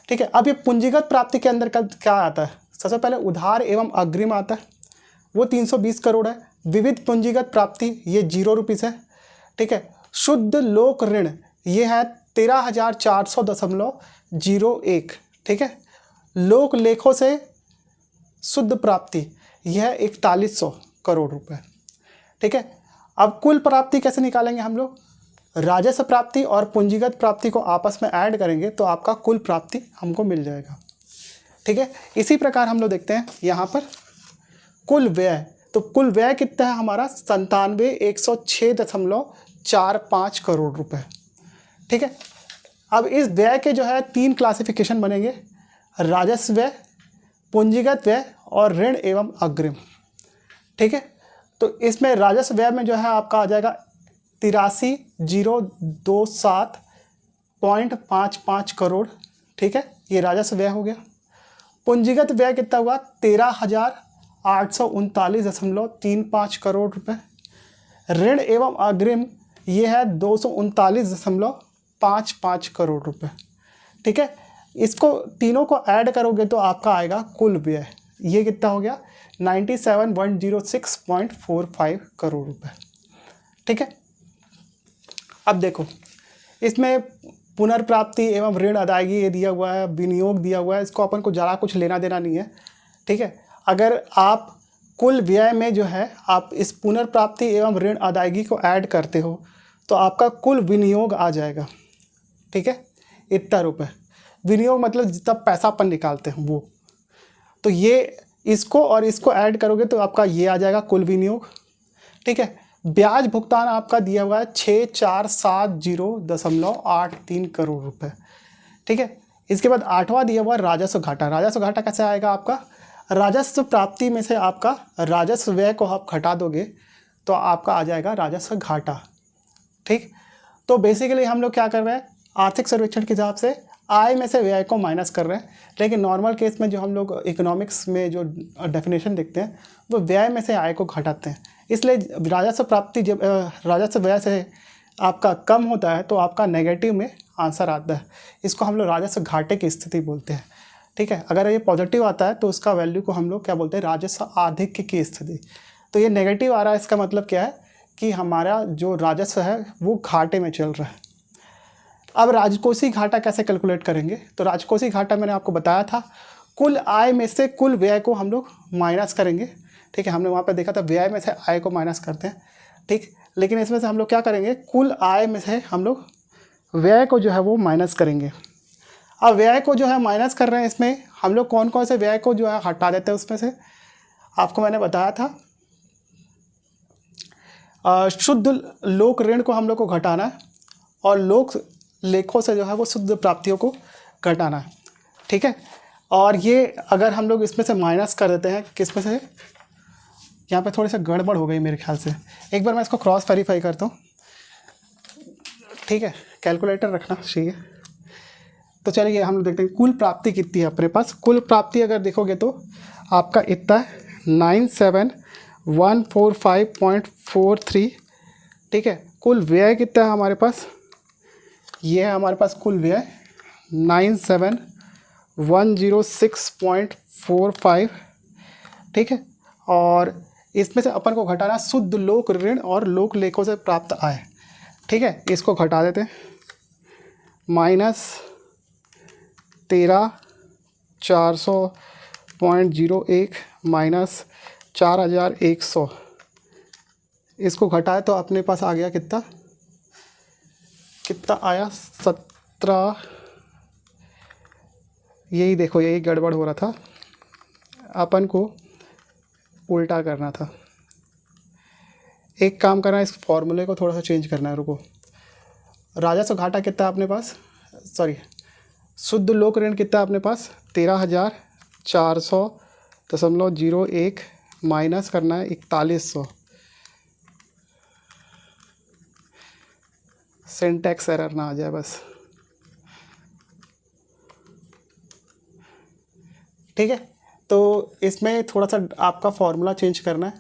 ठीक है, अब ये पूंजीगत प्राप्ति के अंदर क्या आता है? सबसे पहले उधार एवं अग्रिम आता है, वो 320 करोड़ है। विविध पूंजीगत प्राप्ति ये 0 रुपीज़ है। ठीक है, शुद्ध लोक ऋण ये है 13,400.01। ठीक है, लोक लेखों से शुद्ध प्राप्ति यह है 4100 करोड़ रुपए। ठीक है, अब कुल प्राप्ति कैसे निकालेंगे हम लोग? राजस्व प्राप्ति और पूंजीगत प्राप्ति को आपस में ऐड करेंगे तो आपका कुल प्राप्ति हमको मिल जाएगा। ठीक है, इसी प्रकार हम लोग देखते हैं यहाँ पर कुल व्यय। तो कुल व्यय कितना है हमारा? 97,106.45 करोड़ रुपए। ठीक है, अब इस व्यय के जो है 3 क्लासिफिकेशन बनेंगे: राजस्व व्यय, पूंजीगत व्यय और ऋण एवं अग्रिम। ठीक है, तो इसमें राजस्व व्यय में जो है आपका आ जाएगा 83,027.55 करोड़। ठीक है, ये राजस्व व्यय हो गया। पूंजीगत व्यय कितना हुआ? 13,839.35 करोड़ रुपए। ऋण एवं अग्रिम ये है 239.55 करोड़ रुपए। ठीक है, इसको तीनों को ऐड करोगे तो आपका आएगा कुल व्यय, ये कितना हो गया? 97,106.45 करोड़ रुपए। ठीक है, अब देखो इसमें पुनर्प्राप्ति एवं ऋण अदायगी ये दिया हुआ है, विनियोग दिया हुआ है, इसको अपन को ज़्यादा कुछ लेना देना नहीं है। ठीक है, अगर आप कुल व्यय में जो है आप इस पुनर्प्राप्ति एवं ऋण अदायगी को ऐड करते हो तो आपका कुल विनियोग आ जाएगा। ठीक है, इतना रुपए। विनियोग मतलब जितना पैसा अपन निकालते हैं वो। तो ये इसको और इसको ऐड करोगे तो आपका ये आ जाएगा कुल विनियोग। ठीक है, ब्याज भुगतान आपका दिया हुआ है 6470.83 करोड़ रुपए। ठीक है, इसके बाद 8वां दिया हुआ राजस्व घाटा। राजस्व घाटा कैसे आएगा आपका? राजस्व प्राप्ति में से आपका राजस्व व्यय को आप घटा दोगे तो आपका आ जाएगा राजस्व घाटा। ठीक, तो बेसिकली हम लोग क्या कर रहे हैं, आर्थिक सर्वेक्षण के हिसाब से आय में से व्यय को माइनस कर रहे हैं, लेकिन नॉर्मल केस में जो हम लोग इकोनॉमिक्स में जो डेफिनेशन देखते हैं वो व्यय में से आय को घटाते हैं। इसलिए राजस्व प्राप्ति जब राजस्व व्यय से आपका कम होता है तो आपका नेगेटिव में आंसर आता है। इसको हम लोग राजस्व घाटे की स्थिति बोलते हैं। ठीक है, अगर ये पॉजिटिव आता है तो उसका वैल्यू को हम लोग क्या बोलते हैं, राजस्व आधिक्य की स्थिति। तो ये नेगेटिव आ रहा है, इसका मतलब क्या है कि हमारा जो राजस्व है वो घाटे में चल रहा है। अब राजकोषीय घाटा कैसे कैलकुलेट करेंगे? तो राजकोषीय घाटा मैंने आपको बताया था, कुल आय में से कुल व्यय को हम लोग माइनस करेंगे। ठीक है, हमने वहाँ पर देखा था व्यय में से आय को माइनस करते हैं। ठीक, लेकिन इसमें से हम लोग क्या करेंगे, कुल आय में से हम लोग व्यय को जो है वो माइनस करेंगे। अब व्यय को जो है माइनस कर रहे हैं, इसमें हम लोग कौन कौन से व्यय को जो है हटा देते हैं उसमें से आपको मैंने बताया था। शुद्ध लोक ऋण को हम लोग को घटाना है और लोक लेखों से जो है वो शुद्ध प्राप्तियों को घटाना है। ठीक है, और ये अगर हम लोग इसमें से माइनस कर देते हैं, किस में से, यहाँ पे थोड़ी सा गड़बड़ हो गई मेरे ख्याल से, एक बार मैं इसको क्रॉस वेरीफाई करता हूँ। ठीक है, कैलकुलेटर रखना चाहिए। तो चलिए हम लोग देखते हैं कुल प्राप्ति कितनी है अपने पास। कुल प्राप्ति अगर देखोगे तो आपका इतना है 97,145.43। ठीक है, कुल व्यय कितना है हमारे पास, ये है हमारे पास कुल व्यय 97,106.45। ठीक है, और इसमें से अपन को घटाना शुद्ध लोक ऋण और लोक लेखों से प्राप्त आय। ठीक है, इसको घटा देते हैं, -13,400.01 माइनस 4,100, इसको घटाए तो अपने पास आ गया कितना आया 17। यही देखो, यही गड़बड़ हो रहा था, अपन को उल्टा करना था। एक काम करना है, इस फॉर्मूले को थोड़ा सा चेंज करना है। रुको, राजस्व घाटा कितना है अपने पास, सॉरी शुद्ध लोक ऋण कितना है अपने पास 13,400.01 माइनस करना है 4100। सिंटैक्स एरर ना आ जाए बस। ठीक है, तो इसमें थोड़ा सा आपका फॉर्मूला चेंज करना है।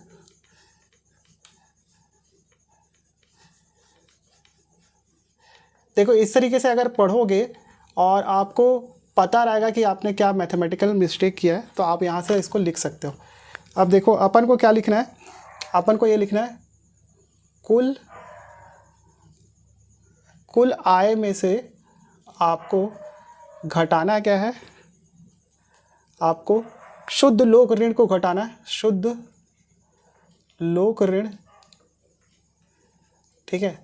देखो, इस तरीके से अगर पढ़ोगे और आपको पता रहेगा कि आपने क्या मैथमेटिकल मिस्टेक किया है तो आप यहाँ से इसको लिख सकते हो। अब देखो, अपन को क्या लिखना है, अपन को ये लिखना है कुल आय में से आपको घटाना क्या है, आपको शुद्ध लोक ऋण को घटाना है, शुद्ध लोक ऋण। ठीक है,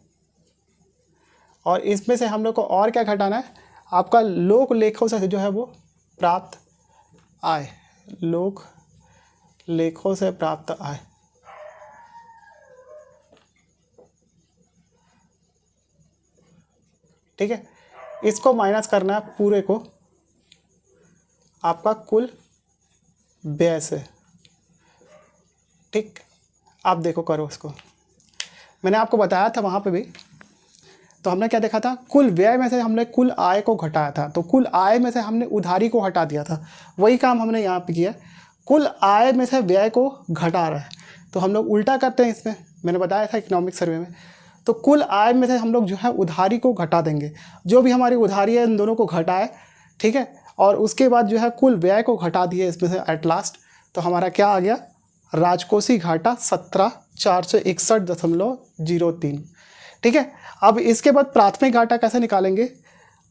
और इसमें से हम लोग को और क्या घटाना है, आपका लोक लेखों से जो है वो प्राप्त आय, लोक लेखों से प्राप्त आय। ठीक है, इसको माइनस करना है पूरे को आपका कुल व्यय से। ठीक, आप देखो करो इसको, मैंने आपको बताया था वहाँ पे भी, तो हमने क्या देखा था, कुल व्यय में से हमने कुल आय को घटाया था, तो कुल आय में से हमने उधारी को हटा दिया था। वही काम हमने यहाँ पे किया, कुल आय में से व्यय को घटा रहा है, तो हम लोग उल्टा करते हैं। इसमें मैंने बताया था इकोनॉमिक सर्वे में, तो कुल आय में से हम लोग जो है उधारी को घटा देंगे, जो भी हमारी उधारी है इन दोनों को घटाए। ठीक है, और उसके बाद जो है कुल व्यय को घटा दिए इसमें से एट लास्ट, तो हमारा क्या आ गया, राजकोषीय घाटा 17,461.03। ठीक है, अब इसके बाद प्राथमिक घाटा कैसे निकालेंगे?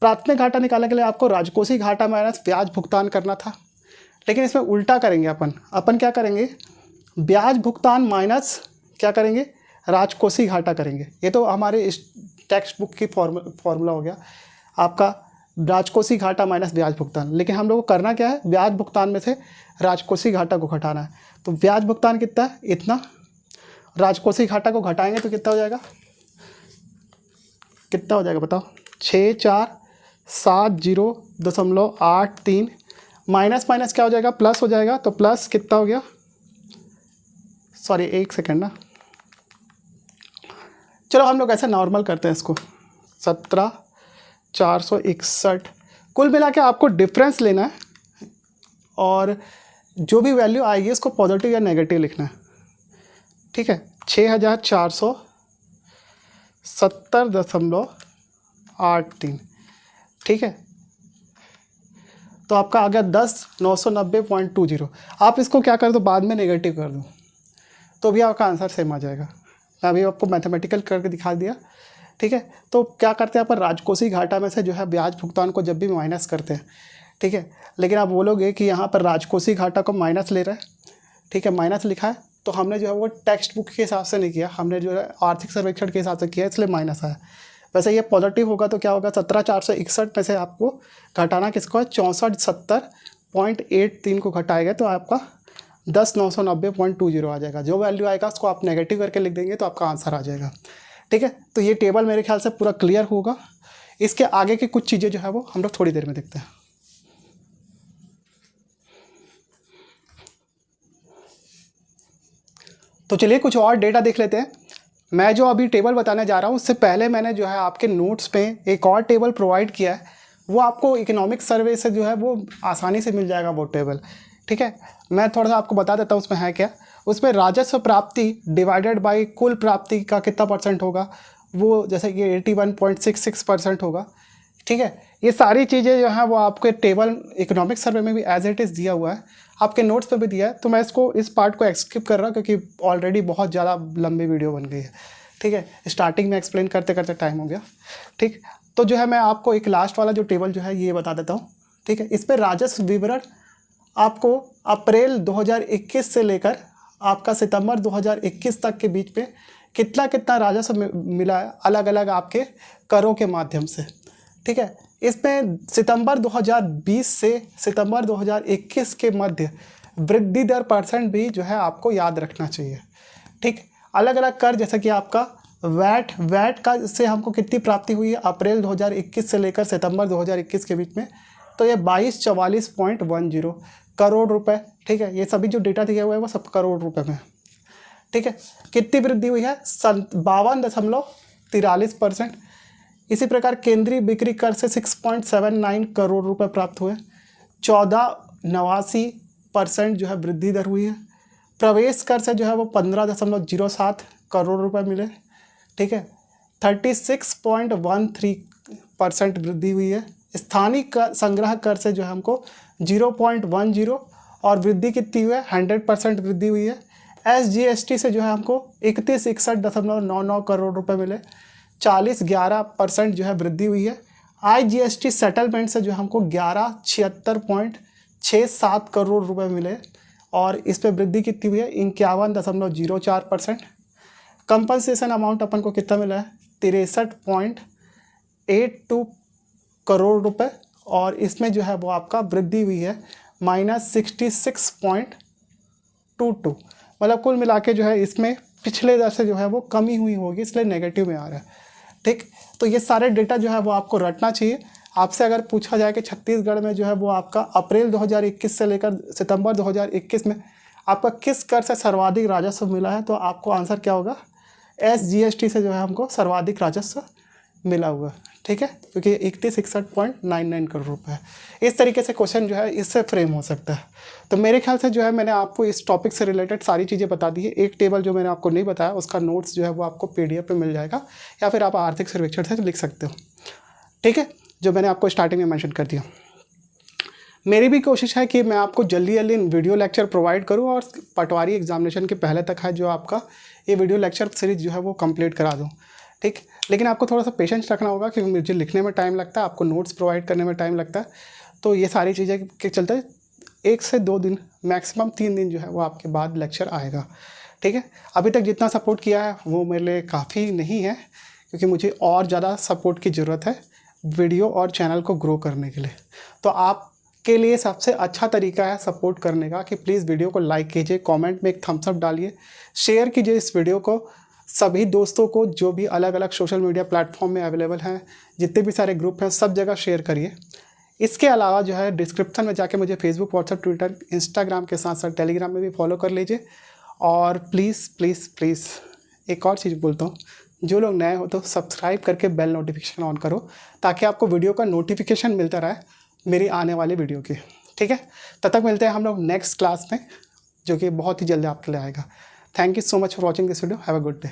प्राथमिक घाटा निकालने के लिए आपको राजकोषीय घाटा माइनस ब्याज भुगतान करना था, लेकिन इसमें उल्टा करेंगे। अपन क्या करेंगे, ब्याज भुगतान माइनस क्या करेंगे, राजकोषीय घाटा करेंगे। ये तो हमारे इस टेक्स्ट बुक की फॉर्मूला हो गया आपका। राजकोषीय घाटा माइनस ब्याज भुगतान, लेकिन हम लोग को करना क्या है, ब्याज भुगतान में से राजकोषीय घाटा को घटाना है। तो ब्याज भुगतान कितना है, इतना, राजकोषीय घाटा को घटाएंगे तो कितना हो जाएगा, कितना हो जाएगा बताओ, 6470.83 माइनस माइनस क्या हो जाएगा, प्लस हो जाएगा। तो प्लस कितना हो गया, सॉरी एक सेकेंड ना, चलो हम लोग ऐसे नॉर्मल करते हैं इसको, 17,461। कुल मिला के आपको डिफरेंस लेना है और जो भी वैल्यू आएगी उसको पॉजिटिव या नेगेटिव लिखना है, ठीक है। 6470.83, ठीक है। तो आपका आ गया 10,990.20। आप इसको क्या कर दो, बाद में नेगेटिव कर दो तो भी आपका आंसर सेम आ जाएगा। मैं अभी आपको मैथमेटिकल करके दिखा दिया, ठीक है। तो क्या करते हैं, अपन राजकोषीय घाटा में से जो है ब्याज भुगतान को जब भी माइनस करते हैं, ठीक है। लेकिन आप बोलोगे कि यहाँ पर राजकोषीय घाटा को माइनस ले रहा है, ठीक है, माइनस लिखा है, तो हमने जो है वो टेक्स्ट बुक के हिसाब से नहीं किया, हमने जो है आर्थिक सर्वेक्षण के हिसाब से किया, इसलिए माइनस आया। वैसे ये पॉजिटिव होगा तो क्या होगा, 17,461 में से आपको घटाना किसको है, 6470.83 को घटाएगा तो आपका 10,990.20 आ जाएगा। जो वैल्यू आएगा उसको आप नेगेटिव करके लिख देंगे तो आपका आंसर आ जाएगा, ठीक है। तो ये टेबल मेरे ख्याल से पूरा क्लियर होगा। इसके आगे की कुछ चीज़ें जो है वो हम लोग थोड़ी देर में देखते हैं। तो चलिए कुछ और डेटा देख लेते हैं। मैं जो अभी टेबल बताने जा रहा हूँ उससे पहले मैंने जो है आपके नोट्स पे एक और टेबल प्रोवाइड किया है, वो आपको इकोनॉमिक सर्वे से जो है वो आसानी से मिल जाएगा वो टेबल, ठीक है। मैं थोड़ा सा आपको बता देता हूँ उसमें है क्या। उसमें राजस्व प्राप्ति डिवाइडेड बाय कुल प्राप्ति का कितना परसेंट होगा, वो जैसे कि 81.66% होगा, ठीक है। ये सारी चीज़ें जो हैं वो आपके टेबल इकोनॉमिक सर्वे में भी एज इट इज़ दिया हुआ है, आपके नोट्स पे भी दिया है। तो मैं इस पार्ट को स्किप कर रहा हूँ क्योंकि ऑलरेडी बहुत ज़्यादा लंबी वीडियो बन गई है, ठीक है। स्टार्टिंग में एक्सप्लेन करते करते टाइम हो गया, ठीक। तो जो है मैं आपको एक लास्ट वाला जो टेबल जो है ये बता देता हूँ, ठीक है। इस पर राजस्व विवरण आपको अप्रैल 2021 से लेकर आपका सितंबर 2021 तक के बीच में कितना कितना राजस्व मिला है अलग अलग आपके करों के माध्यम से, ठीक है। इसमें सितंबर 2020 से सितंबर 2021 के मध्य वृद्धि दर परसेंट भी जो है आपको याद रखना चाहिए, ठीक। अलग अलग कर जैसे कि आपका वैट का से हमको कितनी प्राप्ति हुई है अप्रैल 2021 से लेकर सितंबर 2021 के बीच में, तो ये 2244.10 करोड़ रुपए, ठीक है। ये सभी जो डेटा दिया हुआ है वो सब करोड़ रुपए में, ठीक है। कितनी वृद्धि हुई है, 52.43%। इसी प्रकार केंद्रीय बिक्री कर से 6.79 करोड़ रुपए प्राप्त हुए, 14.89% जो है वृद्धि दर हुई है। प्रवेश कर से जो है वो 15.07 करोड़ रुपए मिले, ठीक है। 36.13% वृद्धि हुई है। स्थानीय संग्रह कर से जो है हमको 0.10 और वृद्धि कितनी हुई है, 100% वृद्धि हुई है। SGST से जो है हमको 3161.99 करोड़ रुपए मिले, 40.11% जो है वृद्धि हुई है। IGST सेटलमेंट से जो हमको 76.67 करोड़ रुपए मिले और इस पर वृद्धि कितनी हुई है, 51.04%। कंपनसेशन अमाउंट अपन को कितना मिला है, 63.82 करोड़ रुपए और इसमें जो है वो आपका वृद्धि हुई है -66.22, मतलब कुल मिला के जो है इसमें पिछले दर से जो है वो कमी हुई होगी, इसलिए नेगेटिव में आ रहा है, ठीक। तो ये सारे डेटा जो है वो आपको रटना चाहिए। आपसे अगर पूछा जाए कि छत्तीसगढ़ में जो है वो आपका अप्रैल 2021 से लेकर सितंबर 2021 में आपका किस कर से सर्वाधिक राजस्व मिला है, तो आपको आंसर क्या होगा, SGST से जो है हमको सर्वाधिक राजस्व मिला हुआ है, ठीक है, क्योंकि 61.99 करोड़ रुपए है। इस तरीके से क्वेश्चन जो है इससे फ्रेम हो सकता है। तो मेरे ख्याल से जो है मैंने आपको इस टॉपिक से रिलेटेड सारी चीज़ें बता दी है। एक टेबल जो मैंने आपको नहीं बताया उसका नोट्स जो है वो आपको PDF पे मिल जाएगा या फिर आप आर्थिक सर्वेक्षण से लिख सकते हो, ठीक है, जो मैंने आपको स्टार्टिंग में मैंशन कर दिया। मेरी भी कोशिश है कि मैं आपको जल्दी जल्दी वीडियो लेक्चर प्रोवाइड करूँ और पटवारी एग्जामिनेशन के पहले तक है जो आपका ये वीडियो लेक्चर सीरीज जो है वो कंप्लीट करा दूँ, ठीक। लेकिन आपको थोड़ा सा पेशेंस रखना होगा क्योंकि मुझे लिखने में टाइम लगता है, आपको नोट्स प्रोवाइड करने में टाइम लगता है। तो ये सारी चीज़ें के चलते 1 से 2 दिन मैक्सिमम 3 दिन जो है वो आपके बाद लेक्चर आएगा, ठीक है। अभी तक जितना सपोर्ट किया है वो मेरे लिए काफ़ी नहीं है क्योंकि मुझे और ज़्यादा सपोर्ट की ज़रूरत है। वीडियो और चैनल को ग्रो करने के लिए। तो आपके लिए सबसे अच्छा तरीका है सपोर्ट करने का कि प्लीज़ वीडियो को लाइक कीजिए, कमेंट में एक थम्स अप डालिए, शेयर कीजिए इस वीडियो को सभी दोस्तों को जो भी अलग अलग सोशल मीडिया प्लेटफॉर्म में अवेलेबल हैं, जितने भी सारे ग्रुप हैं सब जगह शेयर करिए। इसके अलावा जो है डिस्क्रिप्शन में जाके मुझे फेसबुक, व्हाट्सएप, ट्विटर, इंस्टाग्राम के साथ साथ टेलीग्राम में भी फॉलो कर लीजिए। और प्लीज़ प्लीज़ प्लीज़ एक और चीज़ बोलता हूँ, जो लोग नए हो तो सब्सक्राइब करके बेल नोटिफिकेशन ऑन करो ताकि आपको वीडियो का नोटिफिकेशन मिलता रहे मेरी आने वाली वीडियो की। ठीक है, तब तक मिलते हैं हम लोग नेक्स्ट क्लास में, जो कि बहुत ही जल्दी आपके लिए आएगा। Thank you so much for watching this video. Have a good day.